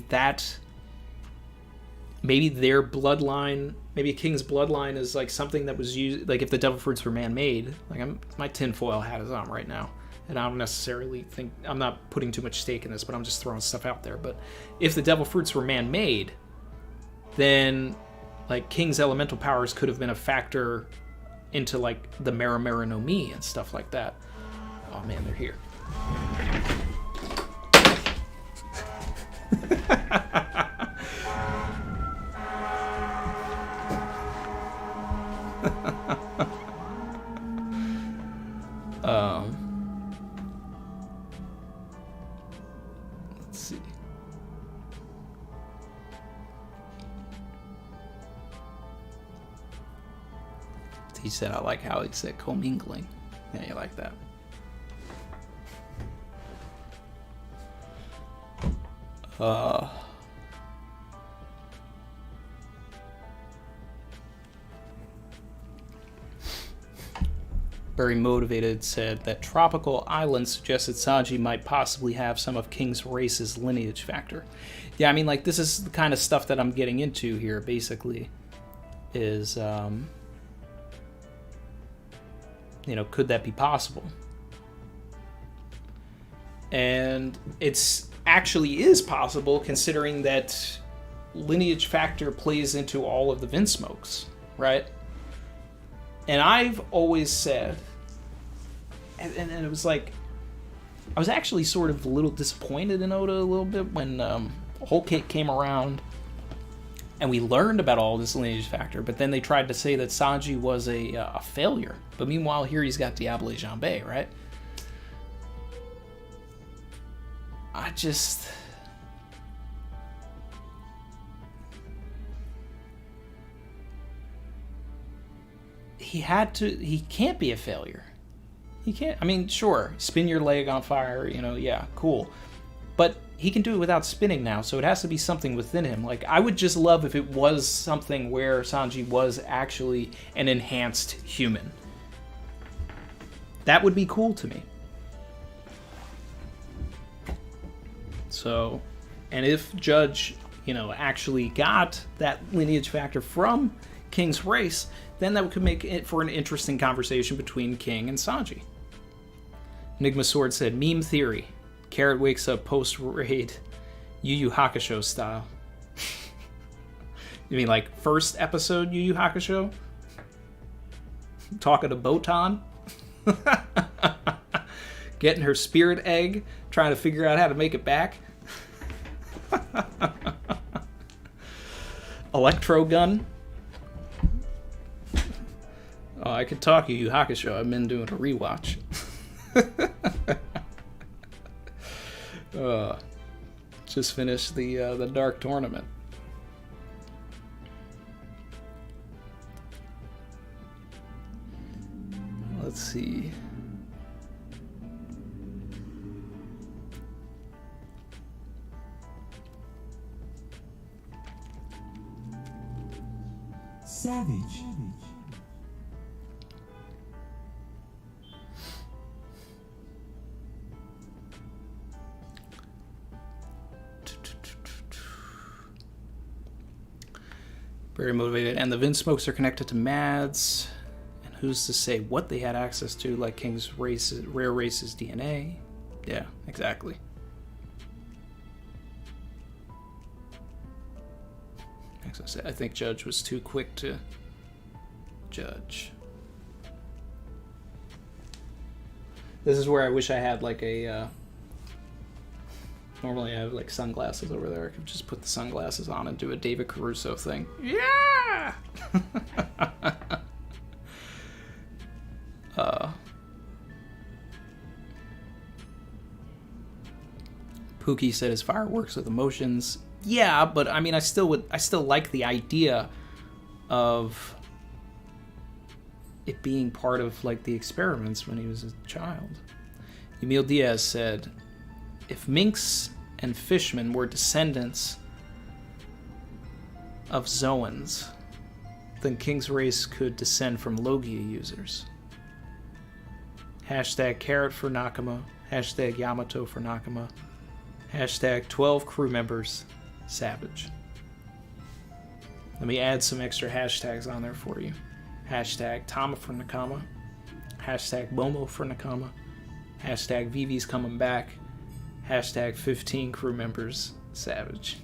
their bloodline, maybe a king's bloodline is like something that was used, like if the devil fruits were man-made. Like my tinfoil hat is on right now, and I don't necessarily think, I'm not putting too much stake in this, but I'm just throwing stuff out there. But if the devil fruits were man-made, then like King's elemental powers could have been a factor into like the Mera no Mi and stuff like that. Oh man, they're here. Let's see. He said, I like how he said commingling. Yeah, you like that. Very motivated said that tropical island suggested Sanji might possibly have some of King's race's lineage factor. Yeah, I mean, like, this is the kind of stuff that I'm getting into here, basically, is, you know, could that be possible? And it's actually is possible, considering that lineage factor plays into all of the Vinsmokes, right? And I've always said, and it was like, I was actually sort of a little disappointed in Oda a little bit when Whole Cake came around and we learned about all this lineage factor, but then they tried to say that Sanji was a failure. But meanwhile, here he's got Diable Jambe, right? he can't be a failure. He can't. I mean, sure, spin your leg on fire, yeah, cool. But he can do it without spinning now, so it has to be something within him. Like, I would just love if it was something where Sanji was actually an enhanced human. That would be cool to me. So, and if Judge, actually got that lineage factor from King's race, then that could make it for an interesting conversation between King and Sanji. Enigma Sword said, meme theory. Carrot wakes up post-raid Yu Yu Hakusho style. You mean like first episode Yu Yu Hakusho? Talking to Botan? Getting her spirit egg, trying to figure out how to make it back? Electro gun? Oh, I could talk Yu Yu Hakusho. I've been doing a rewatch. Just finished the Dark Tournament. Let's see. Savage. Very motivated. And the Vin smokes are connected to Mads. And who's to say what they had access to, like King's rare race's DNA? Yeah, exactly. As I said, I think Judge was too quick to judge. This is where I wish I had like a... Normally I have like sunglasses over there. I could just put the sunglasses on and do a David Caruso thing. Yeah! Pookie said his fireworks with emotions. Yeah, but I mean, I still like the idea of it being part of like the experiments when he was a child. Emil Diaz said, if minks and fishmen were descendants of Zoans, then King's race could descend from Logia users. Hashtag carrot for Nakama. Hashtag Yamato for Nakama. Hashtag 12 crew members savage. Let me add some extra hashtags on there for you. Hashtag Tama for Nakama. Hashtag Momo for Nakama. Hashtag Vivi's coming back. Hashtag 15 crew members savage.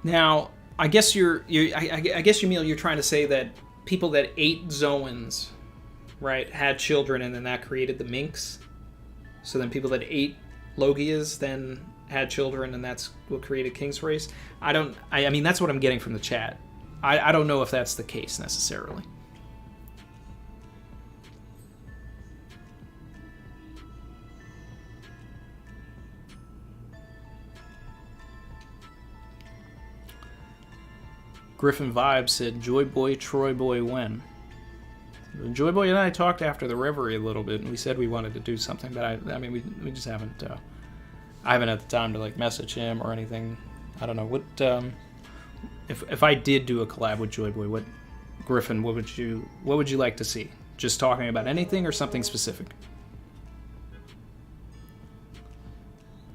Now, I guess I guess you're trying to say that people that ate Zoans, right, had children, and then that created the minks. So then people that ate Logias then had children, and that's what created King's race. I mean, that's what I'm getting from the chat. I don't know if that's the case necessarily. Griffin Vibes said, Joy Boy, Troy Boy, when? Joy Boy and I talked after the Reverie a little bit, and we said we wanted to do something, but I mean, we just haven't, I haven't had the time to, like, message him or anything. I don't know, what, if I did do a collab with Joy Boy, Griffin, what would you like to see? Just talking about anything or something specific?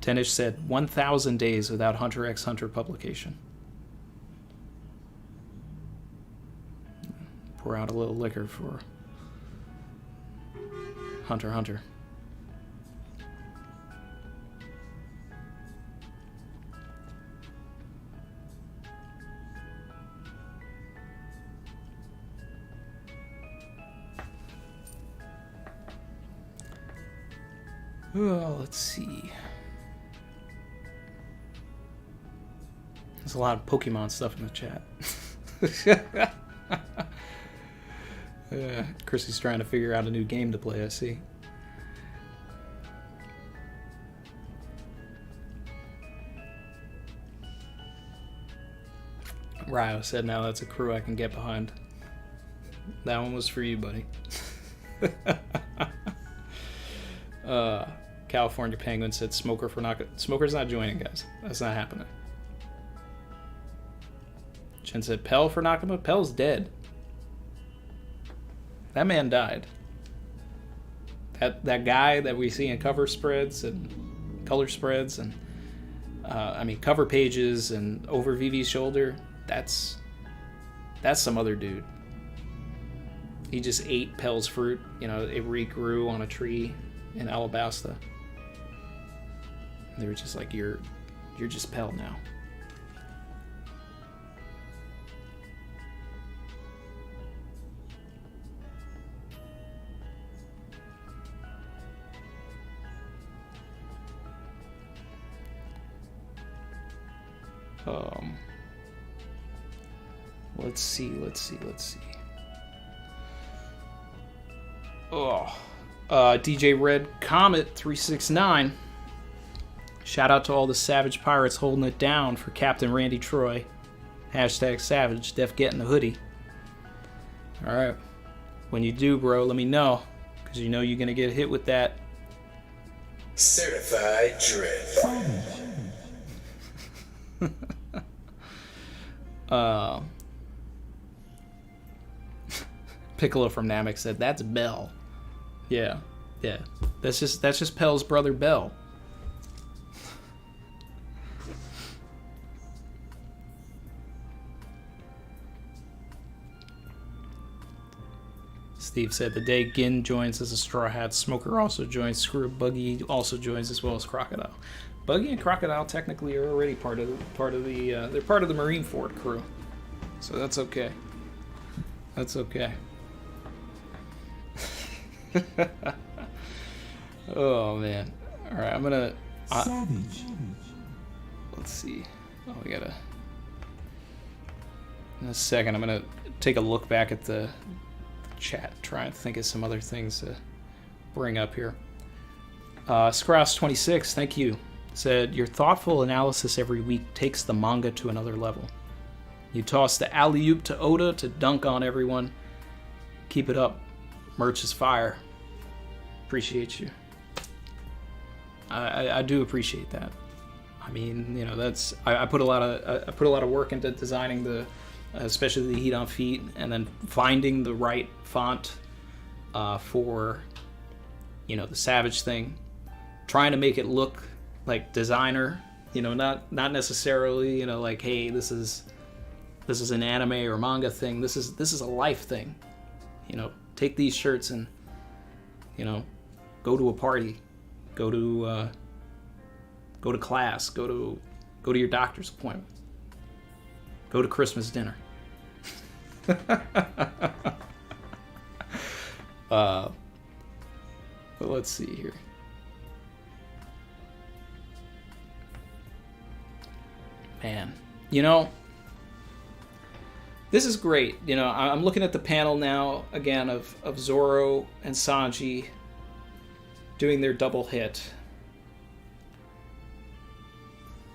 Tenish said, 1,000 days without Hunter x Hunter publication. Pour out a little liquor for Hunter x Hunter. Well, let's see. There's a lot of Pokemon stuff in the chat. Chrissy's trying to figure out a new game to play, I see. Ryo said, now that's a crew I can get behind. That one was for you, buddy. California Penguin said, Smoker's not joining, guys. That's not happening. Chen said, Pell for Nakama? Pell's dead. That man died. That guy that we see in cover spreads and color spreads and cover pages and over Vivi's shoulder, that's some other dude. He just ate Pell's fruit. You know, it regrew on a tree in Alabasta. They were just like, you're just Pell now. Let's see. DJ Red Comet 369. Shout out to all the Savage Pirates holding it down for Captain Randy Troy. Hashtag Savage. Def getting the hoodie. Alright. When you do, bro, let me know. Because you know you're going to get hit with that. Certified Dread. Piccolo from Namek said, that's Bell. Yeah. That's just Pell's brother Bell. Steve said, the day Gin joins as a Straw Hat, Smoker also joins, Screw Buggy also joins, as well as Crocodile. Buggy and Crocodile technically are already part of the they're part of the Marineford crew. So that's okay. That's okay. Oh man. Alright, I'm gonna Savage. let's see. Oh, we gotta in a second I'm gonna take a look back at the chat, try and think of some other things to bring up here. Scrouse26, thank you. Said, your thoughtful analysis every week takes the manga to another level. You toss the alley-oop to Oda to dunk on everyone. Keep it up. Merch is fire. Appreciate you. I do appreciate that. I mean, you know, that's I put a lot of work into designing the, especially the Heat on Feet, and then finding the right font for, you know, the Savage thing. Trying to make it look like designer, you know, not necessarily, you know, like, hey, this is an anime or manga thing. This is a life thing. You know, take these shirts and, you know, go to a party, go to class, go to your doctor's appointment, go to Christmas dinner. But let's see here. Man, you know, this is great. You know, I'm looking at the panel now, again, of Zoro and Sanji doing their double hit.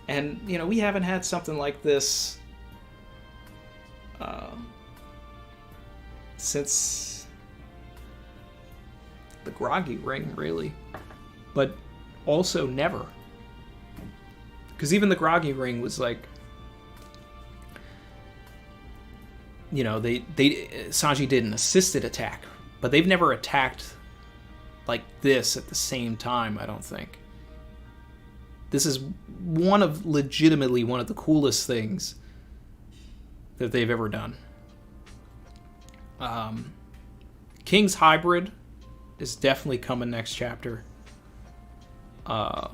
And, you know, we haven't had something like this since the Groggy Ring, really. But also never. Because even the Groggy Ring was like, you know, Sanji did an assisted attack, but they've never attacked like this at the same time, I don't think. This is legitimately one of the coolest things that they've ever done. King's Hybrid is definitely coming next chapter. I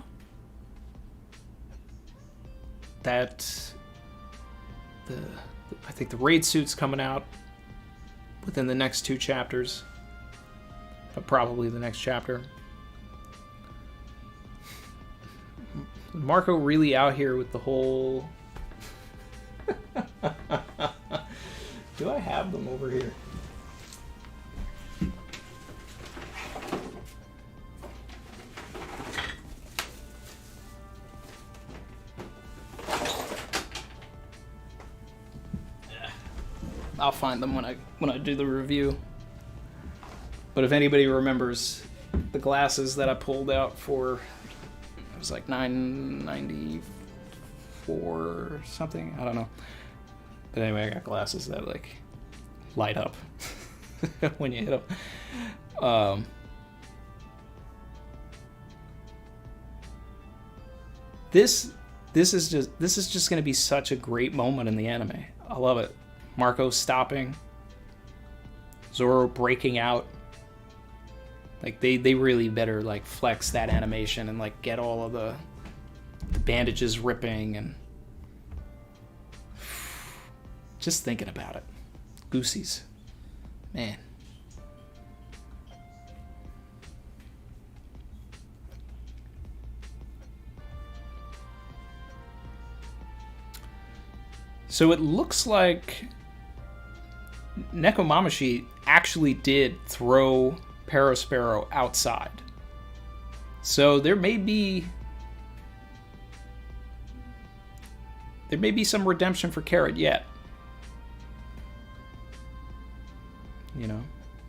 think the raid suit's coming out within the next 2 chapters, but probably the next chapter. Marco really out here with the whole Do I have them over here? I'll find them when I do the review. But if anybody remembers the glasses that I pulled out for, it was like $9.94 or something. I don't know. But anyway, I got glasses that like light up when you hit them. This is just going to be such a great moment in the anime. I love it. Marco stopping, Zoro breaking out. Like they really better like flex that animation and like get all of the bandages ripping and just thinking about it. Goosies. Man. So it looks like Nekomamashi actually did throw Parasparrow outside. So there may be some redemption for Carrot yet. You know,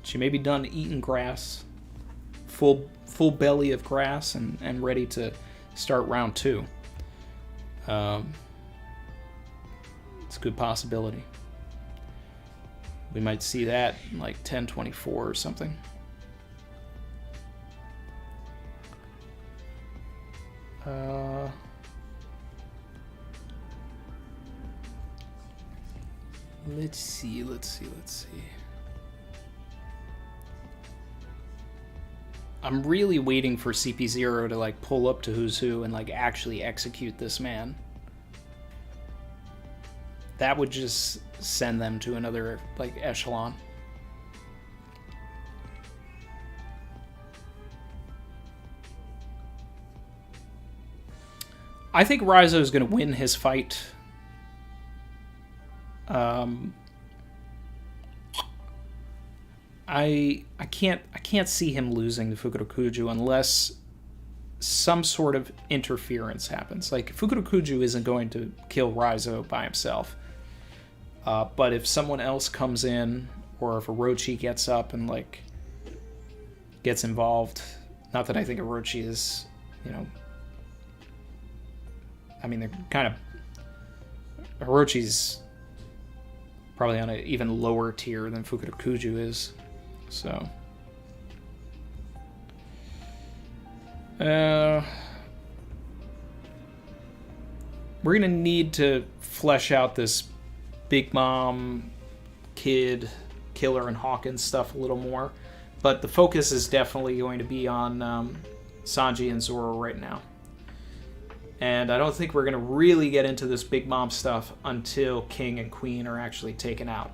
she may be done eating grass, full belly of grass, and ready to start round 2. It's a good possibility. We might see that in like 1024 or something. Let's see. I'm really waiting for CP0 to like pull up to Who's Who and like actually execute this man. That would just send them to another like echelon. I think Raizo is going to win his fight. I can't see him losing to Fukurokuju unless some sort of interference happens. Like Fukurokuju isn't going to kill Raizo by himself. But if someone else comes in, or if Orochi gets up and like gets involved, not that I think Orochi is, you know, I mean, they're kind of, Orochi's probably on an even lower tier than Fukurokuju is, so. We're gonna need to flesh out this Big Mom, Kid, Killer, and Hawkins stuff a little more. But the focus is definitely going to be on Sanji and Zoro right now. And I don't think we're going to really get into this Big Mom stuff until King and Queen are actually taken out.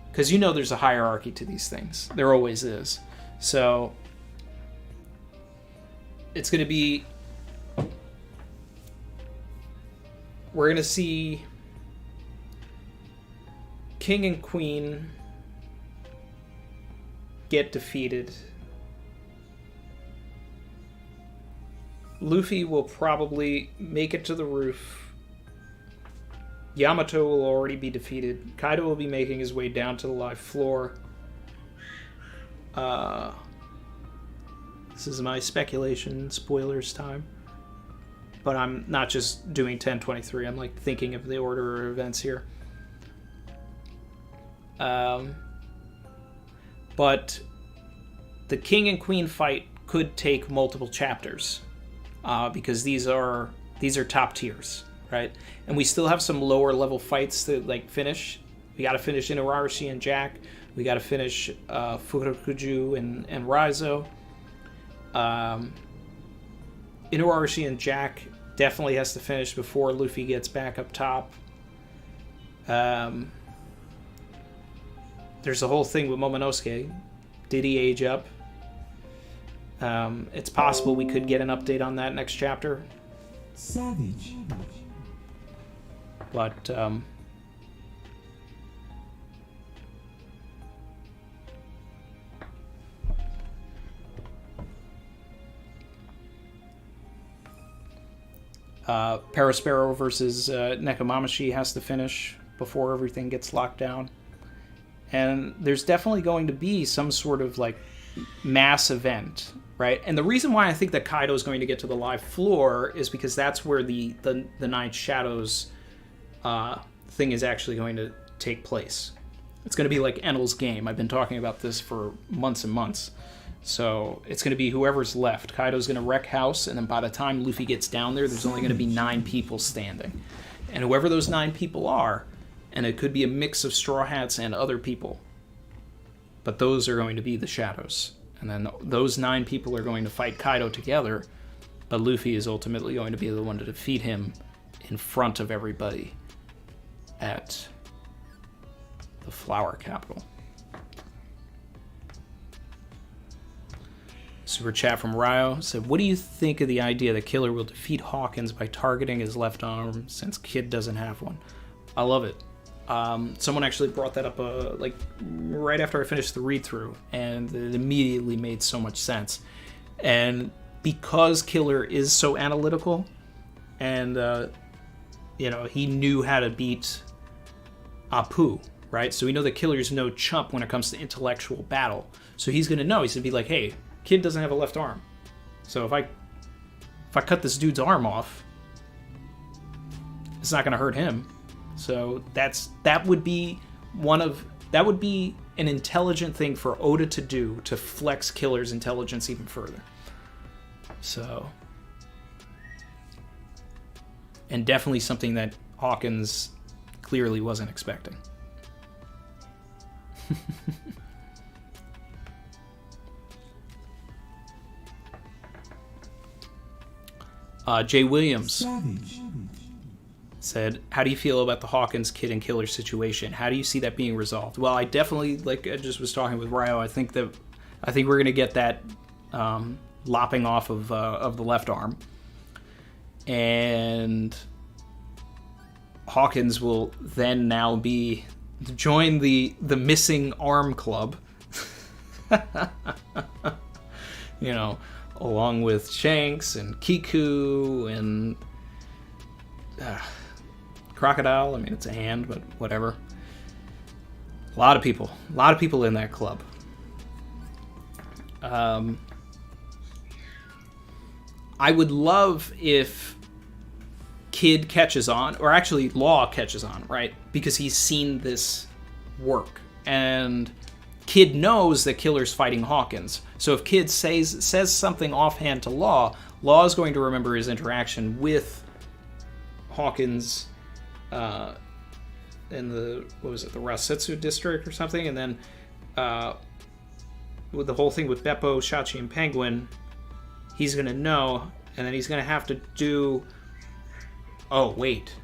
Because you know there's a hierarchy to these things. There always is. So it's going to be... We're going to see King and Queen get defeated. Luffy will probably make it to the roof. Yamato will already be defeated. Kaido will be making his way down to the live floor. This is my speculation, spoilers time. But I'm not just doing 1023, I'm like thinking of the order of events here. But the King and Queen fight could take multiple chapters. Because these are top tiers, right? And we still have some lower level fights to like finish. We got to finish Inuarashi and Jack. We got to finish Fukurokuju and Raizo. Inuarashi and Jack definitely has to finish before Luffy gets back up top. There's a whole thing with Momonosuke. Did he age up? It's possible we could get an update on that next chapter. Savage. But Paraspero versus Nekomamashi has to finish before everything gets locked down. And there's definitely going to be some sort of like mass event, right? And the reason why I think that Kaido is going to get to the live floor is because that's where the Nine Shadows thing is actually going to take place. It's going to be like Enel's game. I've been talking about this for months and months. So it's going to be whoever's left. Kaido's going to wreck house, and then by the time Luffy gets down there, there's only going to be 9 people standing. And whoever those 9 people are, and it could be a mix of Straw Hats and other people, but those are going to be the Shadows. And then those 9 people are going to fight Kaido together, but Luffy is ultimately going to be the one to defeat him in front of everybody at the Flower Capital. Super chat from Ryo said, what do you think of the idea that Killer will defeat Hawkins by targeting his left arm since Kid doesn't have one? I love it. Someone actually brought that up like right after I finished the read-through, and it immediately made so much sense. And because Killer is so analytical, and he knew how to beat Apu, right? So we know that Killer's no chump when it comes to intellectual battle. So he's gonna know. He's gonna be like, hey, Kid doesn't have a left arm, so if I cut this dude's arm off, it's not gonna hurt him. So that would be an intelligent thing for Oda to do to flex Killer's intelligence even further. So, and definitely something that Hawkins clearly wasn't expecting. Jay Williams Savage. said, how do you feel about the Hawkins, Kid, and Killer situation? How do you see that being resolved? Well, I definitely, like I just was talking with Ryo, I think we're going to get that lopping off of the left arm. And Hawkins will then now join the missing arm club. Along with Shanks and Kiku and Crocodile. I mean, it's a hand, but whatever. A lot of people in that club. I would love if Kid catches on, or actually Law catches on, right? Because he's seen this work, and Kid knows that Killer's fighting Hawkins. So if Kid says something offhand to Law, Law is going to remember his interaction with Hawkins in the Rasetsu district or something, and then with the whole thing with Beppo, Shachi, and Penguin, he's going to know, and then he's going to have to do... Oh, wait.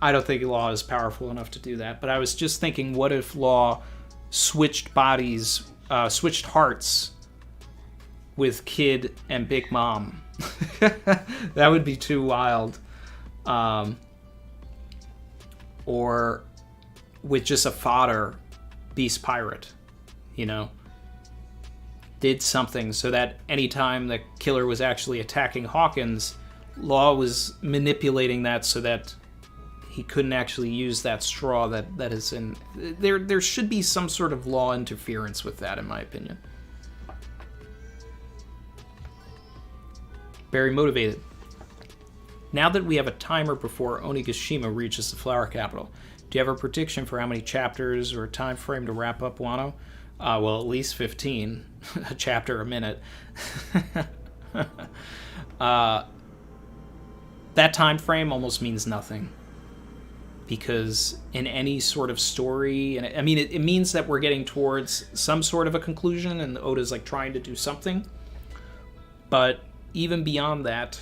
I don't think Law is powerful enough to do that, but I was just thinking, what if Law switched hearts with Kid and Big Mom? That would be too wild. Or with just a fodder Beast Pirate, did something so that anytime the Killer was actually attacking Hawkins, Law was manipulating that so that he couldn't actually use that straw that is in... There should be some sort of Law interference with that, in my opinion. Very motivated. Now that we have a timer before Onigashima reaches the Flower Capital, do you have a prediction for how many chapters or a time frame to wrap up Wano? Well, at least 15. A chapter a minute. That time frame almost means nothing. Because in any sort of story, and I mean, it means that we're getting towards some sort of a conclusion, and Oda's like trying to do something. But even beyond that,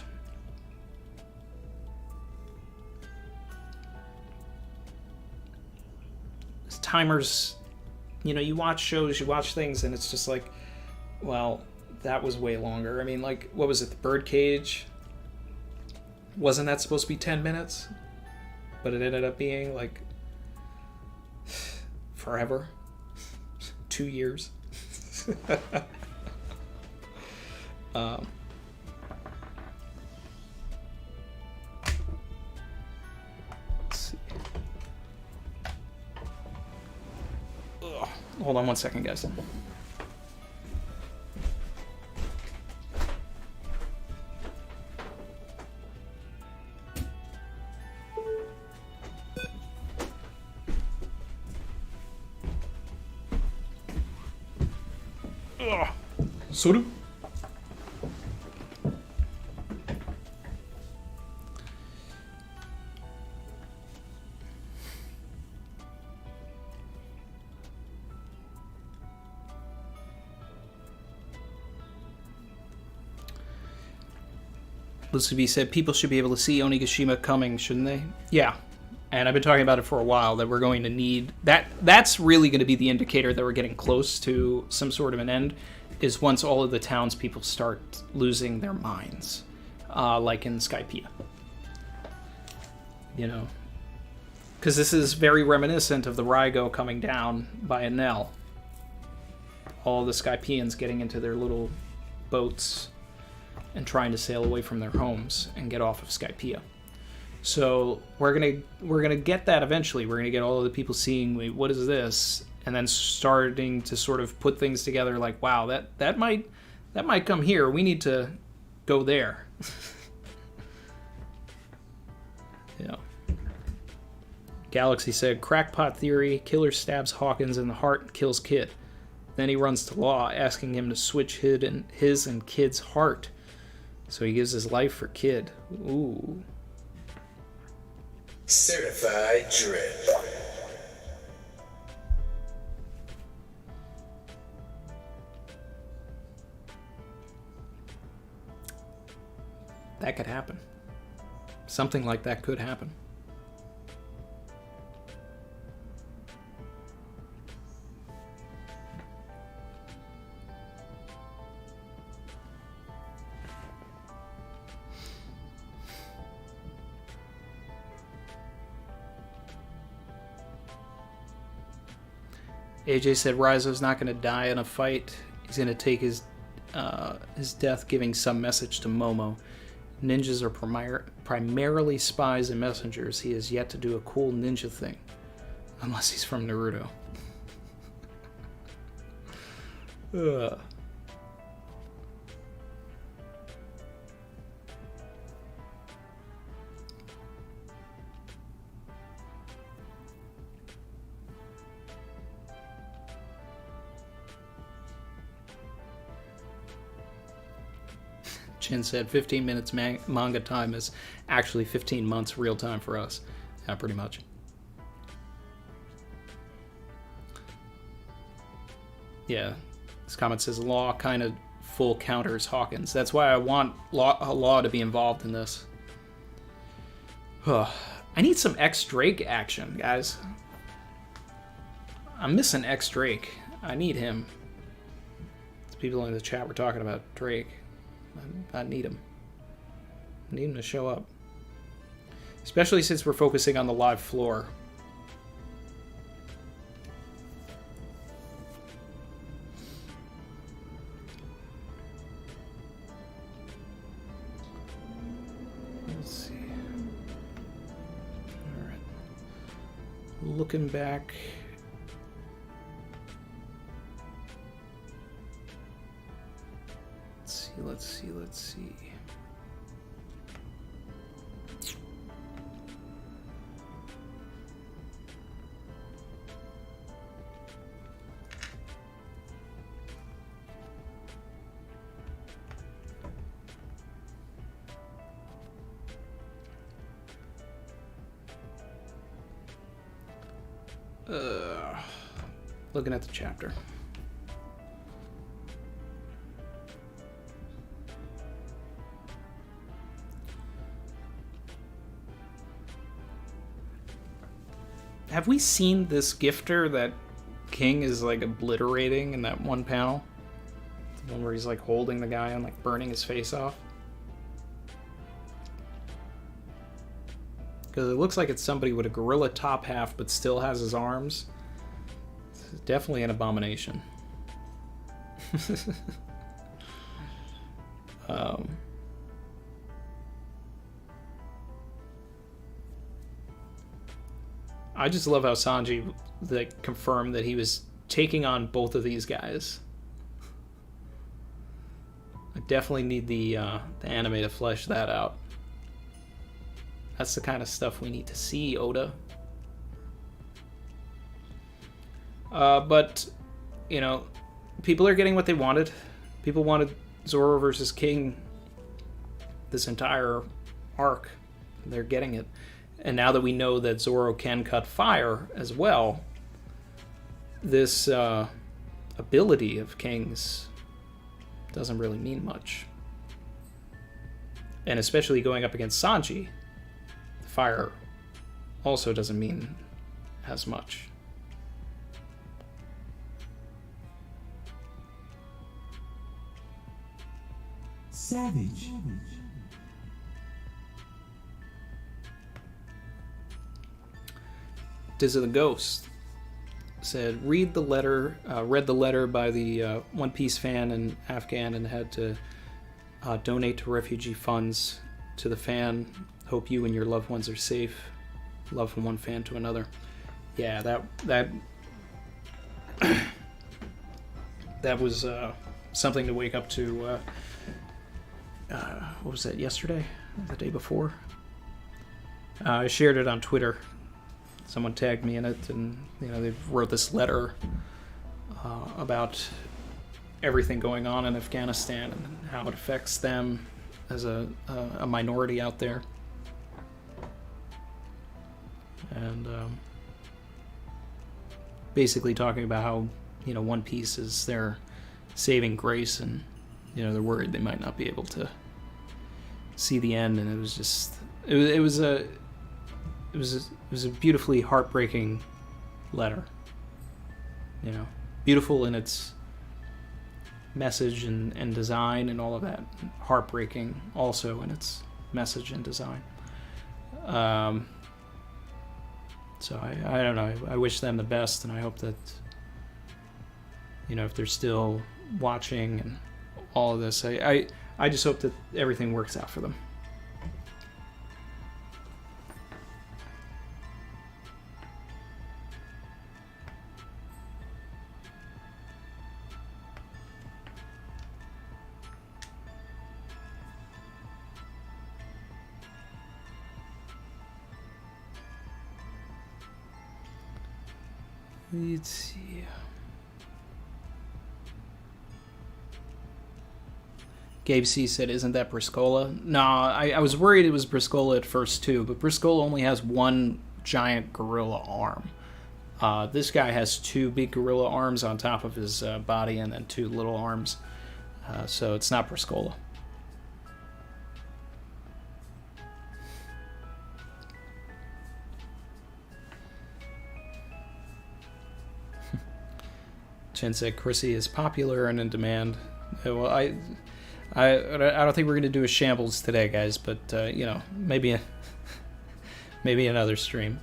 timers, you watch shows, you watch things, and it's just like, well, that was way longer. I mean, like, what was it, the Birdcage? Wasn't that supposed to be 10 minutes? But it ended up being like forever. 2 years. Hold on one second, guys. Soda? Lucy said people should be able to see Onigashima coming, shouldn't they? Yeah. And I've been talking about it for a while, that we're going to need... That's really going to be the indicator that we're getting close to some sort of an end, is once all of the townspeople start losing their minds. Like in Skypiea. You know? Because this is very reminiscent of the Rygo coming down by Enel. All the Skypieans getting into their little boats and trying to sail away from their homes and get off of Skypiea. So we're gonna get that eventually. We're gonna get all of the people seeing, what is this, and then starting to sort of put things together. Like, wow, that might come here. We need to go there. Yeah. Galaxy said, crackpot theory. Killer stabs Hawkins in the heart and kills Kid. Then he runs to Law, asking him to switch his and Kid's heart. So he gives his life for Kid. Ooh. Certified drip. That could happen. Something like that could happen. AJ said Rizo's not going to die in a fight. He's going to take his death giving some message to Momo. Ninjas are primarily spies and messengers. He has yet to do a cool ninja thing. Unless he's from Naruto. Ugh. Chin said 15 minutes manga time is actually 15 months real time for us. Yeah, pretty much. Yeah, this comment says Law kind of full counters Hawkins. That's why I want Law to be involved in this. I need some X Drake action, guys. I'm missing X Drake. I need him. People in the chat were talking about Drake. I need him. I need him to show up. Especially since we're focusing on the live floor. Let's see. Alright. Looking back. Let's see. Looking at the chapter. Have we seen this gifter that King is like obliterating in that one panel? The one where he's like holding the guy and like burning his face off? Because it looks like it's somebody with a gorilla top half but still has his arms. It's definitely an abomination. I just love how Sanji like confirmed that he was taking on both of these guys. I definitely need the anime to flesh that out. That's the kind of stuff we need to see, Oda. But, you know, people are getting what they wanted. People wanted Zoro versus King this entire arc. They're getting it. And now that we know that Zoro can cut fire as well, this ability of King's doesn't really mean much. And especially going up against Sanji, the fire also doesn't mean as much. Savage. Diz of the Ghost said, read the letter by the One Piece fan in Afghan and had to donate to refugee funds to the fan. Hope you and your loved ones are safe. Love from one fan to another. Yeah, that was something to wake up to. What was that, yesterday? The day before? I shared it on Twitter. Someone tagged me in it, and they wrote this letter about everything going on in Afghanistan and how it affects them as a minority out there. And basically talking about how One Piece is their saving grace, and they're worried they might not be able to see the end. And it was just it was a beautifully heartbreaking letter. Beautiful in its message and design and all of that. Heartbreaking also in its message and design. So I don't know. I wish them the best, and I hope that if they're still watching and all of this, I just hope that everything works out for them. Let's see. Gabe C said, isn't that Briscola? No, I was worried it was Briscola at first too, but Briscola only has one giant gorilla arm. This guy has two big gorilla arms on top of his body and then two little arms. So it's not Briscola. Chen said Chrissy is popular and in demand. Well, I don't think we're gonna do a shambles today, guys. But maybe another stream.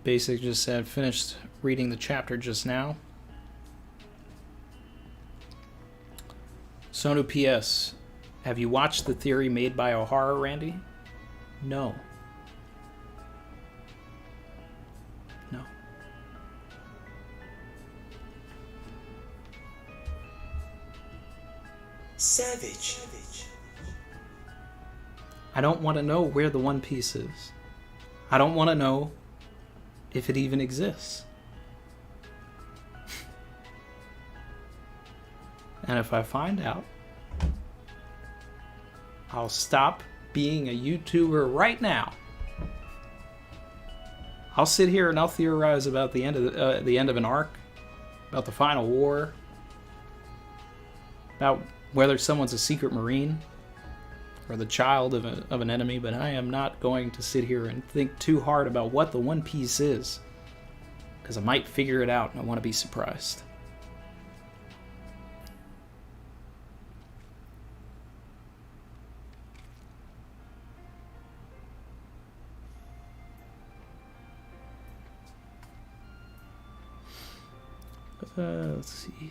Basic just said, finished reading the chapter just now. Sonu PS, have you watched the theory made by O'Hara, Randy? No. No. Savage. I don't want to know where the One Piece is. I don't want to know if it even exists. And if I find out, I'll stop being a YouTuber right now. I'll sit here and I'll theorize about the end of an arc, about the final war, about whether someone's a secret marine or the child of an enemy, but I am not going to sit here and think too hard about what the One Piece is. because I might figure it out and I want to be surprised. Let's see.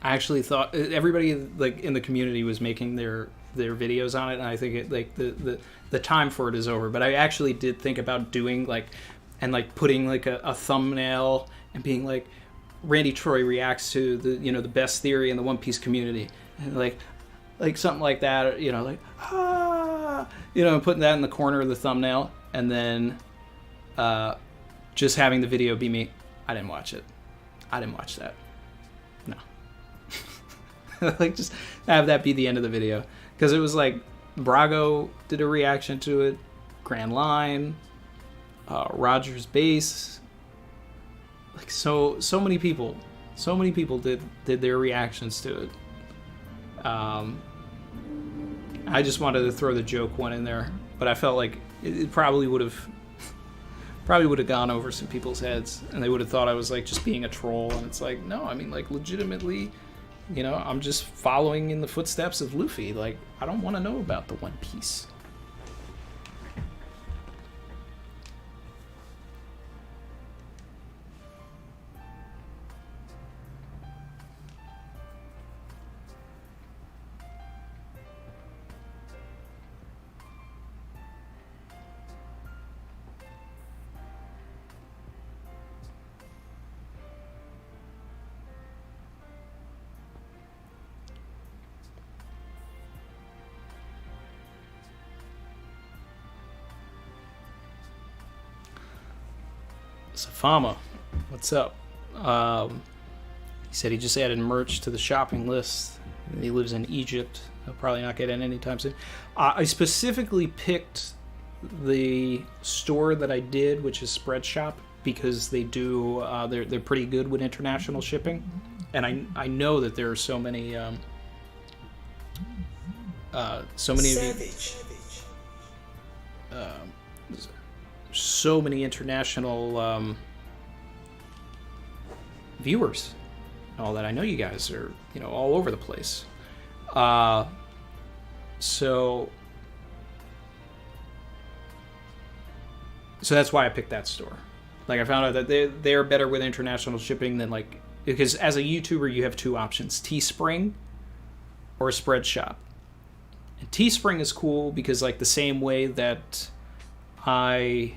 I actually thought everybody like in the community was making their videos on it, and I think it like the time for it is over. But I actually did think about doing like putting like a thumbnail and being like Randy Troy reacts to the best theory in the One Piece community, and like something like that, like putting that in the corner of the thumbnail, and then just having the video be me. I didn't watch it. I didn't watch that. No. Like, just have that be the end of the video. Because it was like, Brago did a reaction to it. Grand Line. Roger's Base. Like, so many people. So many people did their reactions to it. I just wanted to throw the joke one in there. But I felt like it probably would have gone over some people's heads, and they would have thought I was like just being a troll. And it's like, no, I mean, like, legitimately, I'm just following in the footsteps of Luffy. Like, I don't want to know about the One Piece. Safama, what's up? He said he just added merch to the shopping list. He lives in Egypt. He'll probably not get in anytime soon. I specifically picked the store that I did, which is Spreadshop, because they do they're pretty good with international shipping, and I know that there are so many so many international viewers and all that. I know you guys are all over the place, so that's why I picked that store. Like, I found out that they're better with international shipping than, like, because as a YouTuber you have two options: Teespring or Spreadshop. And Teespring is cool because, like, the same way that I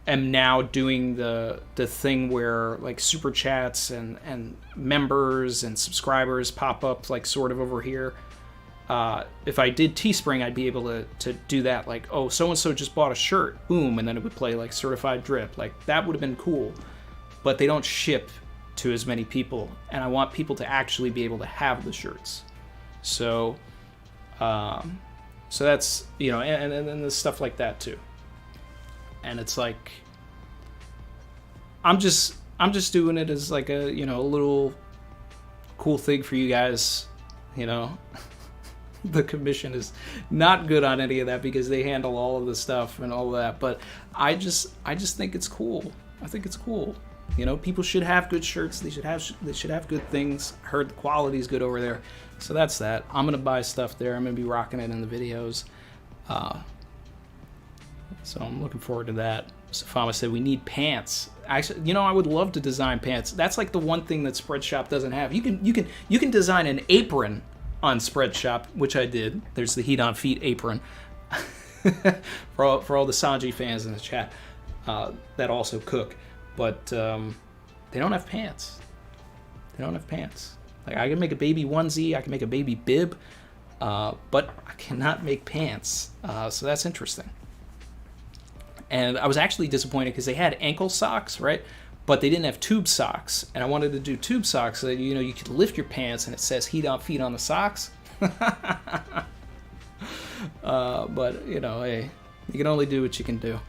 am now doing the thing where, like, super chats and members and subscribers pop up, like, sort of over here. If I did Teespring, I'd be able to do that. Like, oh, so-and-so just bought a shirt. Boom. And then it would play, like, Certified Drip. Like, that would have been cool. But they don't ship to as many people. And I want people to actually be able to have the shirts. So that's, and there's stuff like that, too. And it's like, I'm just doing it as like a a little cool thing for you guys. The commission is not good on any of that because they handle all of the stuff and all of that. But I just think it's cool. I think it's cool. People should have good shirts. They should have good things. I heard the quality is good over there. So that's that. I'm gonna buy stuff there. I'm gonna be rocking it in the videos. So I'm looking forward to that. Safama said we need pants. Actually, I would love to design pants. That's like the one thing that Spreadshop doesn't have. You can design an apron on Spreadshop, which I did. There's the Heat on Feet apron for all the Sanji fans in the chat that also cook. But they don't have pants. They don't have pants. Like, I can make a baby onesie, I can make a baby bib, but I cannot make pants. So that's interesting. And I was actually disappointed because they had ankle socks, right? But they didn't have tube socks. And I wanted to do tube socks so that, you could lift your pants and it says Heat on Feet on the socks. But, hey, you can only do what you can do.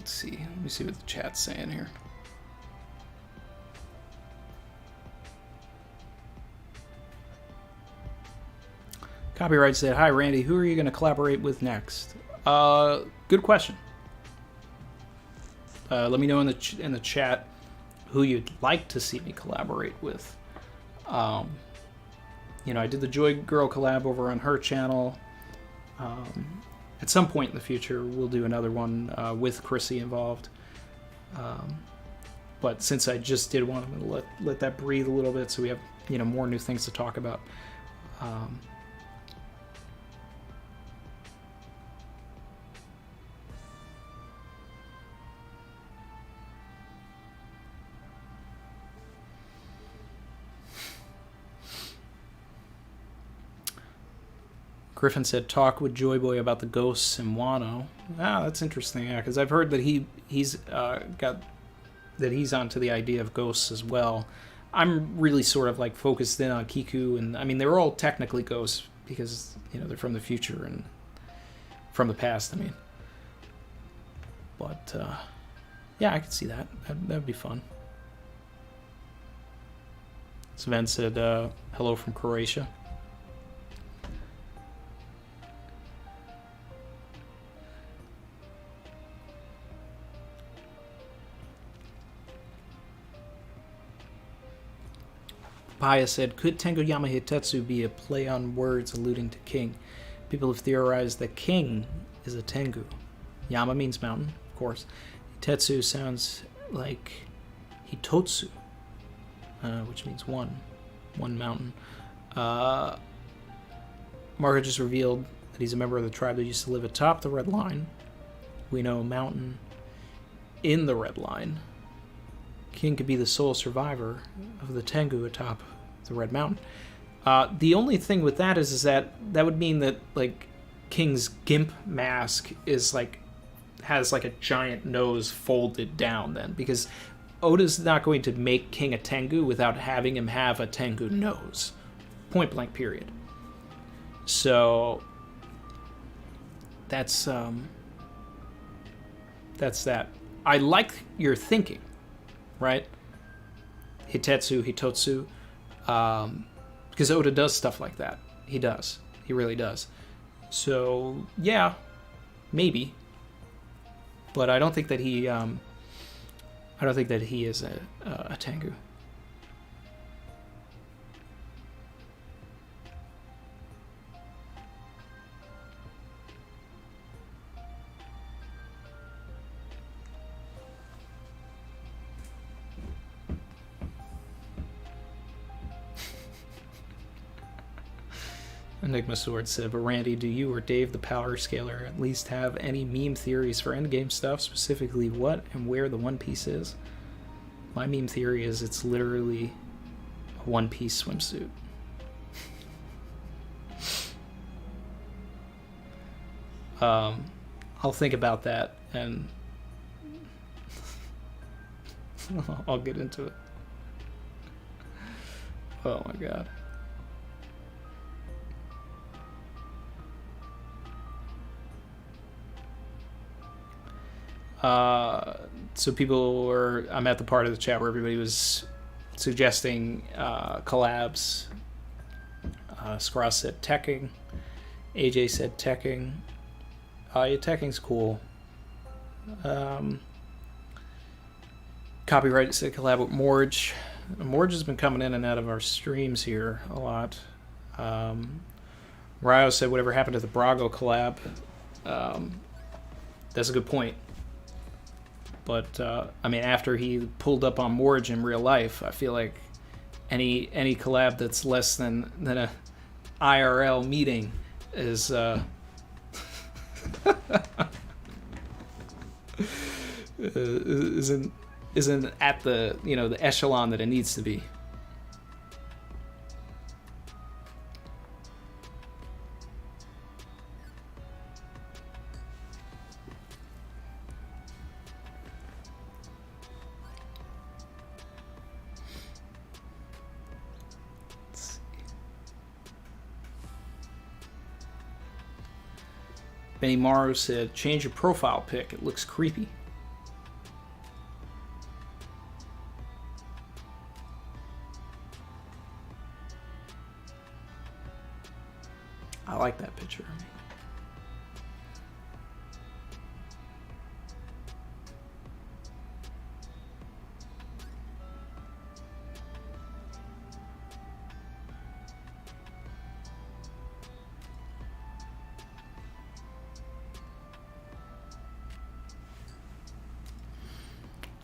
let's see. Let me see what the chat's saying here. Copyright said, "Hi Randy, who are you going to collaborate with next?" Good question. Let me know in the chat who you'd like to see me collaborate with. You know, I did the Joy Girl collab over on her channel. At some point in the future, we'll do another one with Chrissy involved. But since I just did one, I'm going to let that breathe a little bit so we have, you know, more new things to talk about. Griffin said, "Talk with Joy Boy about the ghosts in Wano." Ah, that's interesting. Yeah, because I've heard that he's onto the idea of ghosts as well. I'm really sort of like focused in on Kiku, and I mean they're all technically ghosts because you know they're from the future and from the past. I mean, but yeah, I could see that. That'd be fun. Sven said, "Hello from Croatia." Paya said, "Could Tengu Yama Hitetsu be a play on words alluding to king? People have theorized that king is a Tengu. Yama means mountain, of course. Hitetsu sounds like Hitotsu, which means one mountain. Marco just revealed that he's a member of the tribe that used to live atop the Red Line. We know a mountain in the Red Line. King could be the sole survivor of the Tengu atop the Red Mountain." The only thing with that is that would mean that like King's gimp mask is like has like a giant nose folded down then, because Oda's not going to make King a Tengu without having him have a Tengu nose. Point blank period. So that's that. I like your thinking. Right? Hitetsu, Hitotsu. Because Oda does stuff like that. He does. He really does. So, yeah. Maybe. But I don't think that he is a Tengu. Enigma Sword said, "But Randy, do you or Dave the Power Scaler at least have any meme theories for endgame stuff, specifically what and where the One Piece is?" My meme theory is it's literally a One Piece swimsuit. I'll think about that and I'll get into it. Oh my god. So people were, I'm at the part of the chat where everybody was suggesting collabs. Scross said teching. AJ said teching. Yeah, teching's cool. Copyright said collab with Morge. Morge has been coming in and out of our streams here a lot. Ryo said whatever happened to the Brago collab. That's a good point. But I mean, after he pulled up on Morge in real life, I feel like any collab that's less than a IRL meeting is isn't at the the echelon that it needs to be. Benny Morrow said, "Change your profile pic. It looks creepy." like that picture.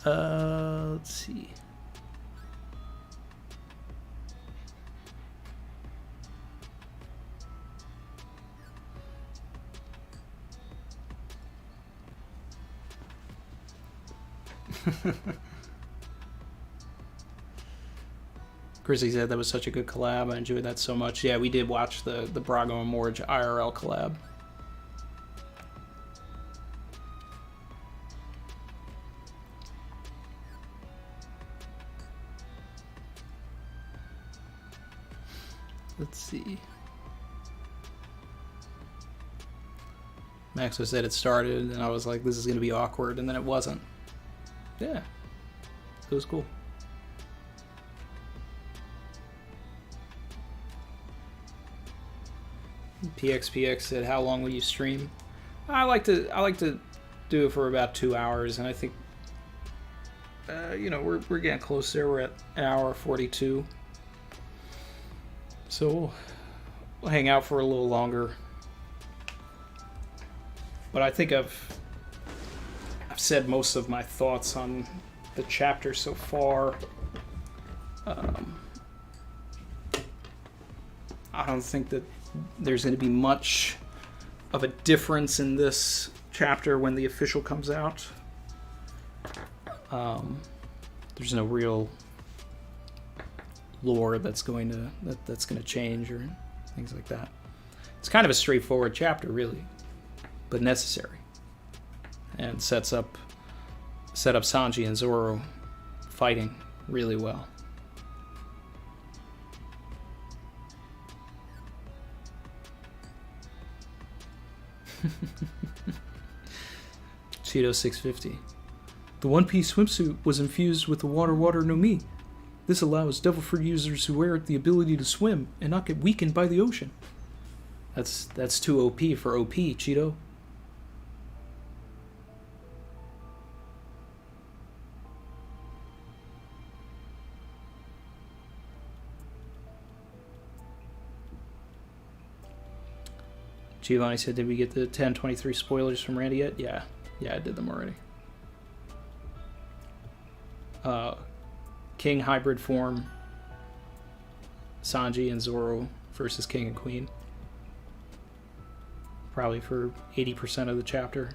Let's see. Grizzly said that was such a good collab. I enjoyed that so much. Yeah, we did watch the Brago and Morge IRL collab. Let's see. Maxo said it started, and I was like, this is going to be awkward, and then it wasn't. Yeah. It was cool. PXPX said, how long will you stream? I like to do it for about 2 hours, and I think we're getting close there. We're at an hour 42. So we'll hang out for a little longer. But I think I've said most of my thoughts on the chapter so far. I don't think that there's going to be much of a difference in this chapter when the official comes out. There's no real lore that's going to change or things like that. It's kind of a straightforward chapter, really, but necessary, and set up Sanji and Zoro fighting really well. Cheeto 650. The One Piece swimsuit was infused with the water no Mi. This allows Devil Fruit users who wear it the ability to swim and not get weakened by the ocean. That's too OP for OP, Cheeto. Giovanni said, did we get the 1023 spoilers from Randy yet? Yeah, I did them already. King hybrid form, Sanji and Zoro versus King and Queen. Probably for 80% of the chapter.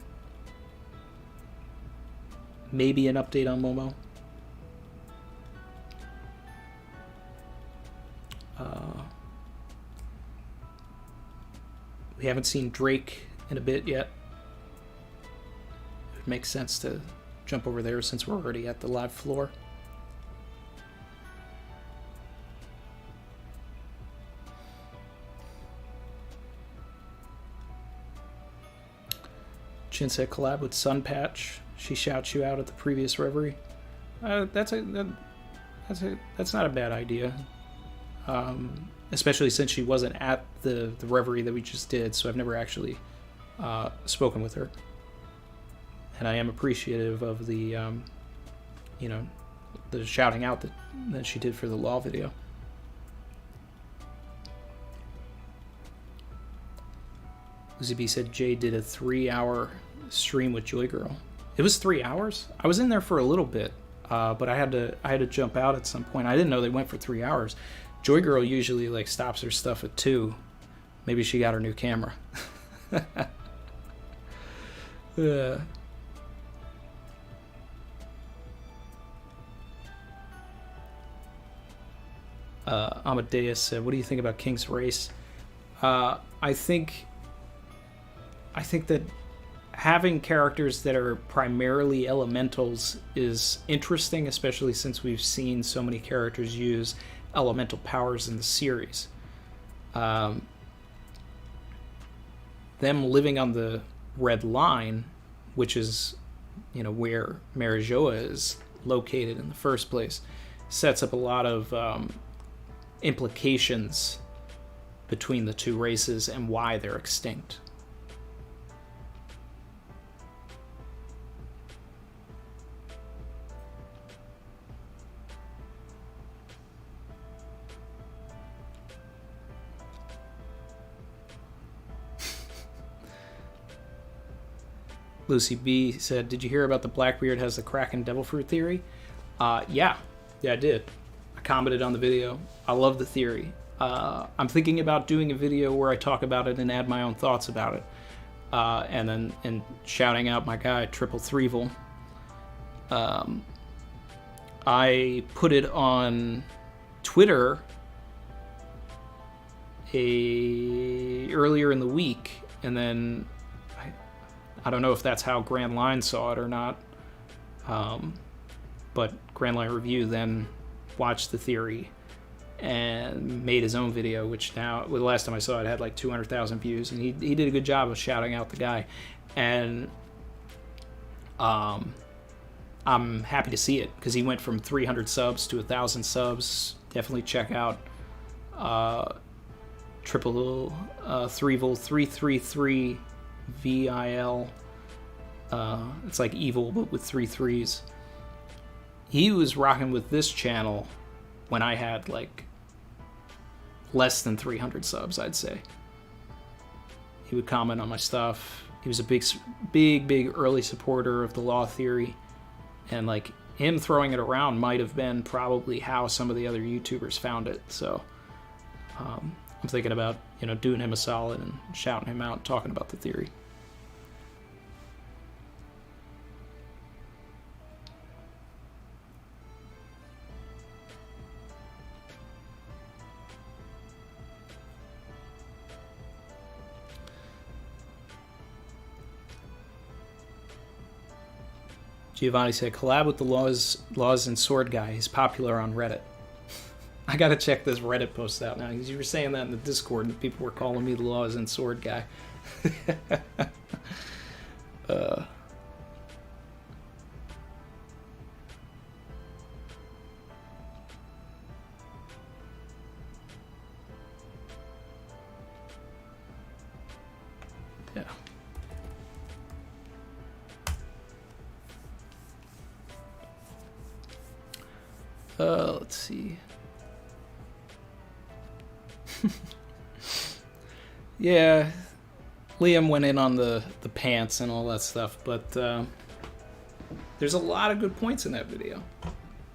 Maybe an update on Momo. We haven't seen Drake in a bit yet. It makes sense to jump over there since we're already at the live floor. Chinset collab with Sunpatch. She shouts you out at the previous reverie. That's not a bad idea. Especially since she wasn't at the reverie that we just did, so I've never actually spoken with her. And I am appreciative of the the shouting out that she did for the Law video. Lucy B said Jay did a 3-hour stream with Joy Girl. It was 3 hours? I was in there for a little bit, but I had to jump out at some point. I didn't know they went for 3 hours. Joy Girl usually stops her stuff at 2. Maybe she got her new camera. Amadeus said, what do you think about King's Race? I think that having characters that are primarily elementals is interesting, especially since we've seen so many characters use elemental powers in the series. Them living on the Red Line, which is where Marijoa is located in the first place, sets up a lot of implications between the two races and why they're extinct. Lucy B said, "Did you hear about the Blackbeard has the Kraken Devil Fruit theory?" Yeah, I did. I commented on the video. I love the theory. I'm thinking about doing a video where I talk about it and add my own thoughts about it, and shouting out my guy Triple Threevil. I put it on Twitter earlier in the week, and then I don't know if that's how Grand Line saw it or not, but Grand Line Review then watched the theory and made his own video, which now, the last time I saw it, had like 200,000 views, and he did a good job of shouting out the guy, and I'm happy to see it, because he went from 300 subs to 1,000 subs. Definitely check out Triple Threevil 333 VIL. It's like evil, but with 3 3s. He was rocking with this channel when I had like less than 300 subs, I'd say. He would comment on my stuff. He was a big early supporter of the law theory, and like him throwing it around might have been probably how some of the other YouTubers found it. So I'm thinking about, doing him a solid and shouting him out, talking about the theory. Giovanni said, collab with the Laws and Sword guy. He's popular on Reddit. I gotta check this Reddit post out now, because you were saying that in the Discord and people were calling me the Laws and Sword guy. Yeah. Let's see. Yeah, Liam went in on the pants and all that stuff, but there's a lot of good points in that video.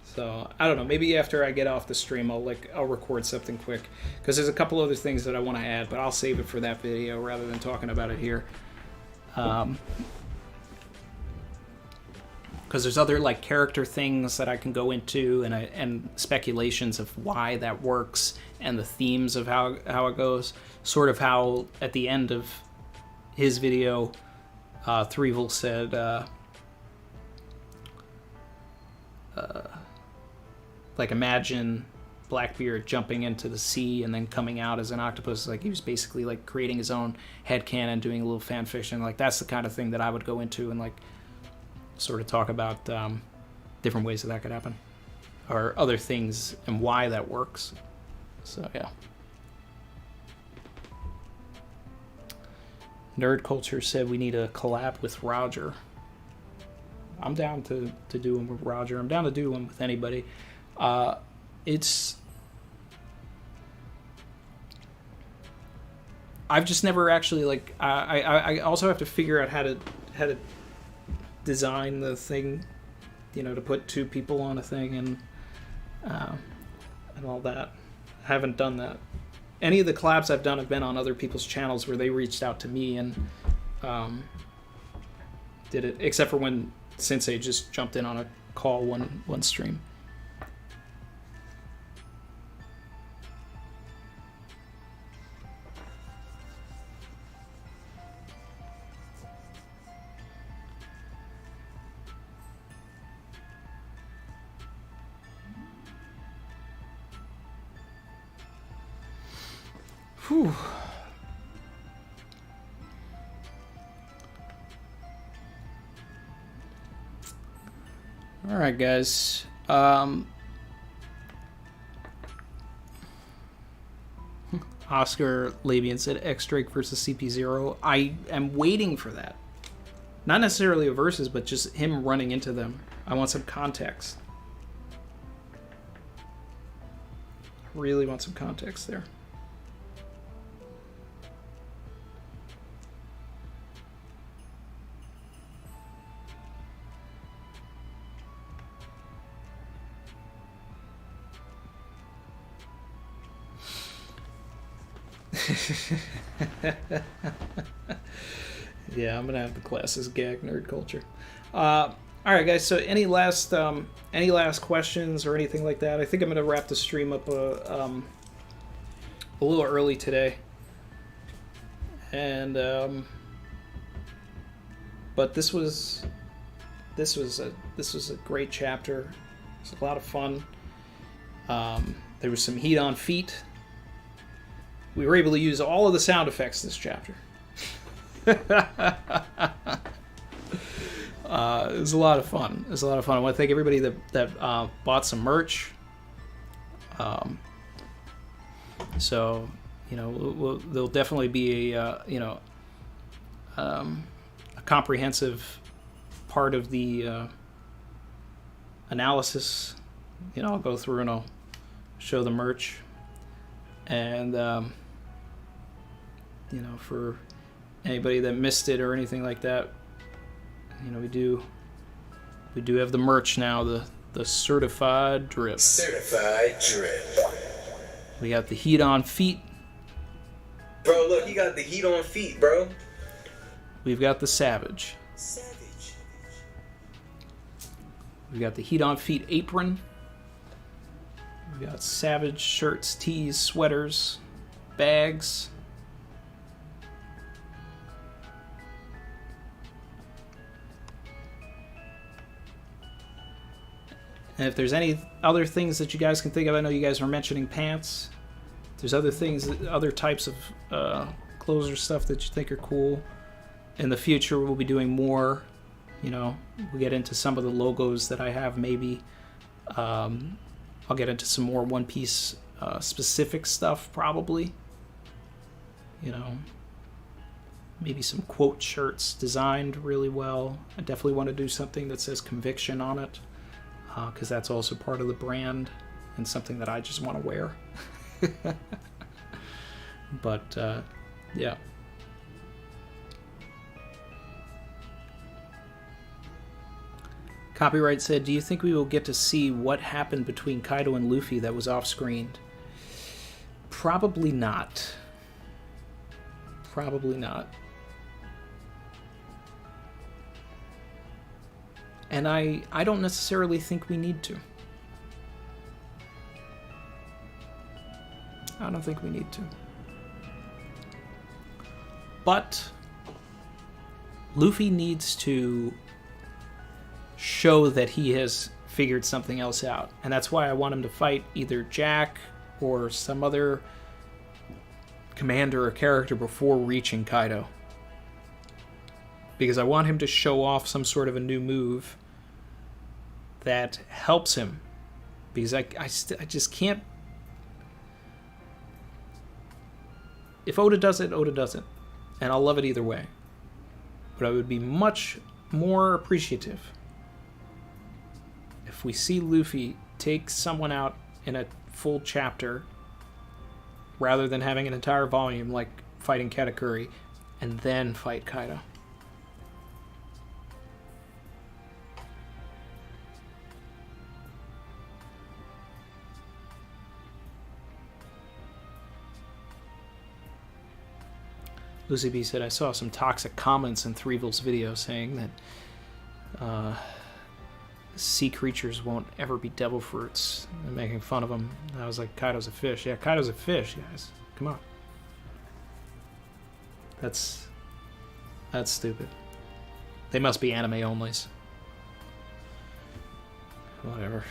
So I don't know, maybe after I get off the stream I'll record something quick, because there's a couple other things that I want to add, but I'll save it for that video rather than talking about it here. Because there's other character things that I can go into, and speculations of why that works, and the themes of how it goes. Sort of how at the end of his video, Threevil said, imagine Blackbeard jumping into the sea and then coming out as an octopus. He was basically creating his own headcanon, doing a little fan fiction. That's the kind of thing that I would go into and sort of talk about different ways that could happen, or other things and why that works. So yeah. Nerd Culture said we need a collab with Roger. I'm down to do one with Roger. I'm down to do one with anybody. I've just never actually I also have to figure out how to design the thing, to put 2 people on a thing and all that. I haven't done that. Any of the collabs I've done have been on other people's channels where they reached out to me and did it, except for when Sensei just jumped in on a call one stream. Whew. All right, guys. Oscar Labian said X Drake versus CP0. I am waiting for that. Not necessarily a versus, but just him running into them. I want some context. I really want some context there. Yeah, I'm gonna have the classes gag nerd culture. All right, guys. So, any last questions or anything like that? I think I'm gonna wrap the stream up a little early today, and but this was a great chapter. It was a lot of fun. There was some heat on feet. We were able to use all of the sound effects this chapter. It was a lot of fun. I want to thank everybody that bought some merch. So, there'll definitely be a comprehensive part of the analysis. I'll go through and I'll show the merch. And, for anybody that missed it or anything like that, we do have the merch now, the certified drip. Certified drip. We got the heat on feet. Bro, look, he got the heat on feet, bro. We've got the Savage. We've got the heat on feet apron. We've got Savage shirts, tees, sweaters, bags. And if there's any other things that you guys can think of, I know you guys were mentioning pants. If there's other things, other types of clothes or stuff that you think are cool. In the future, we'll be doing more. We'll get into some of the logos that I have, maybe. I'll get into some more One Piece specific stuff, probably. Maybe some quote shirts designed really well. I definitely want to do something that says conviction on it, because that's also part of the brand and something that I just want to wear. But, yeah. Copyright said, do you think we will get to see what happened between Kaido and Luffy that was off-screened? Probably not. Probably not. And I don't necessarily think we need to. I don't think we need to. But Luffy needs to show that he has figured something else out. And that's why I want him to fight either Jack or some other commander or character before reaching Kaido. Because I want him to show off some sort of a new move that helps him. Because I just can't... If Oda does it, Oda does it. And I'll love it either way. But I would be much more appreciative if we see Luffy take someone out in a full chapter rather than having an entire volume like fighting Katakuri and then fight Kaido. Lucy B said, I saw some toxic comments in Threeville's video saying that sea creatures won't ever be devil fruits and making fun of them. And I was like, Kaido's a fish. Yeah, Kaido's a fish, guys. Come on. That's stupid. They must be anime onlys. Whatever.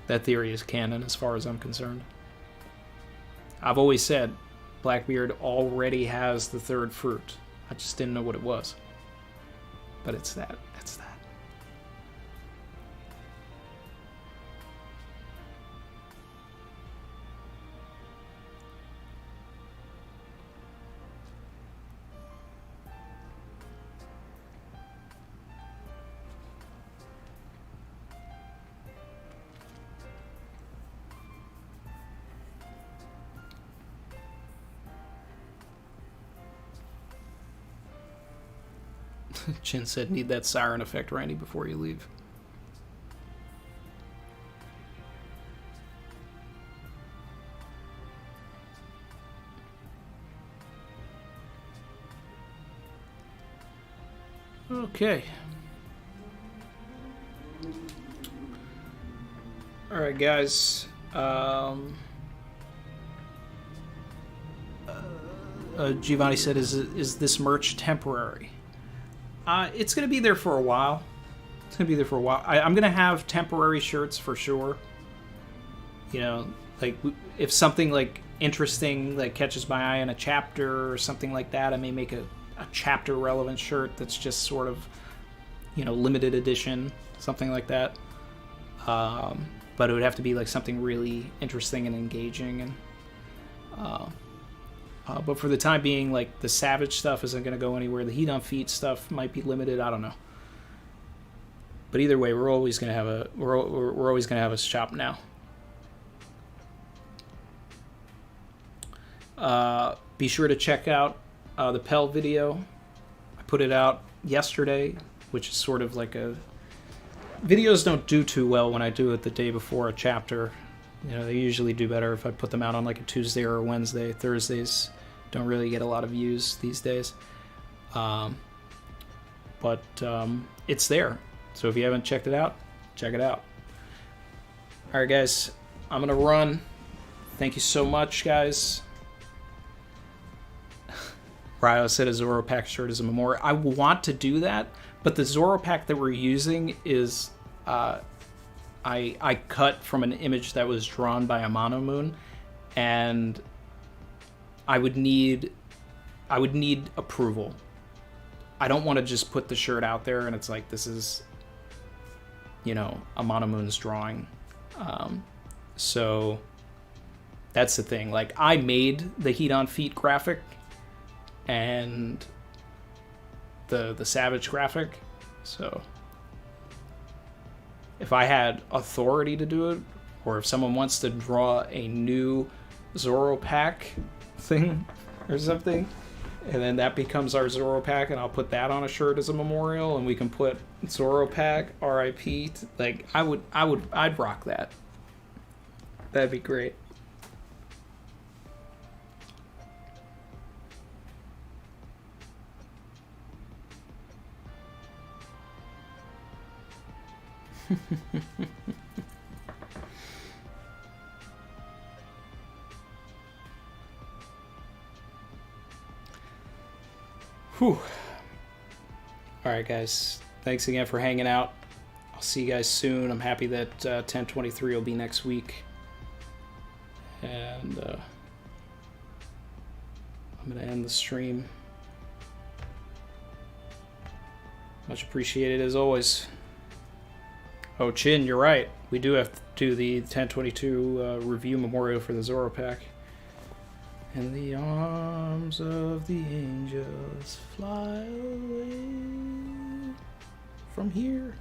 That theory is canon as far as I'm concerned. I've always said Blackbeard already has the third fruit. I just didn't know what it was. But it's that. It's that. Chin said, need that siren effect, Randy, before you leave. Okay. Alright, guys. Giovanni said, is this merch temporary? It's going to be there for a while. It's going to be there for a while. I'm going to have temporary shirts for sure. You know, like, if something, like, interesting, like, catches my eye in a chapter or something like that, I may make a chapter-relevant shirt that's just sort of, you know, limited edition, something like that. But it would have to be, like, something really interesting and engaging. And but for the time being, like, the Savage stuff isn't going to go anywhere. The Heat on Feet stuff might be limited. I don't know. But either way, we're always going to have a we're always going to have a shop now. Be sure to check out the Pell video. I put it out yesterday, which is sort of like a... Videos don't do too well when I do it the day before a chapter. You know, they usually do better if I put them out on like a Tuesday or a Wednesday. Thursdays don't really get a lot of views these days. But it's there. So if you haven't checked it out, check it out. Alright, guys. I'm going to run. Thank you so much, guys. Ryo said a Zoropack shirt is a memorial. I want to do that, but the Zoropack that we're using is... I cut from an image that was drawn by Amanomoon, and I would need approval. I don't want to just put the shirt out there and it's like, this is, you know, Amanomoon's drawing. So that's the thing. Like, I made the Heat on Feet graphic and the Savage graphic, so if I had authority to do it, or if someone wants to draw a new Zoropack thing or something, and then that becomes our Zoropack, and I'll put that on a shirt as a memorial, and we can put Zoropack RIP. Like, I'd rock that. That'd be great. Whew. Alright, guys. Thanks again for hanging out. I'll see you guys soon. I'm happy that 1023 will be next week. And I'm going to end the stream. Much appreciated as always. Oh, Chin, you're right. We do have to do the 1022 review memorial for the Zoropack. In the arms of the angels fly away from here.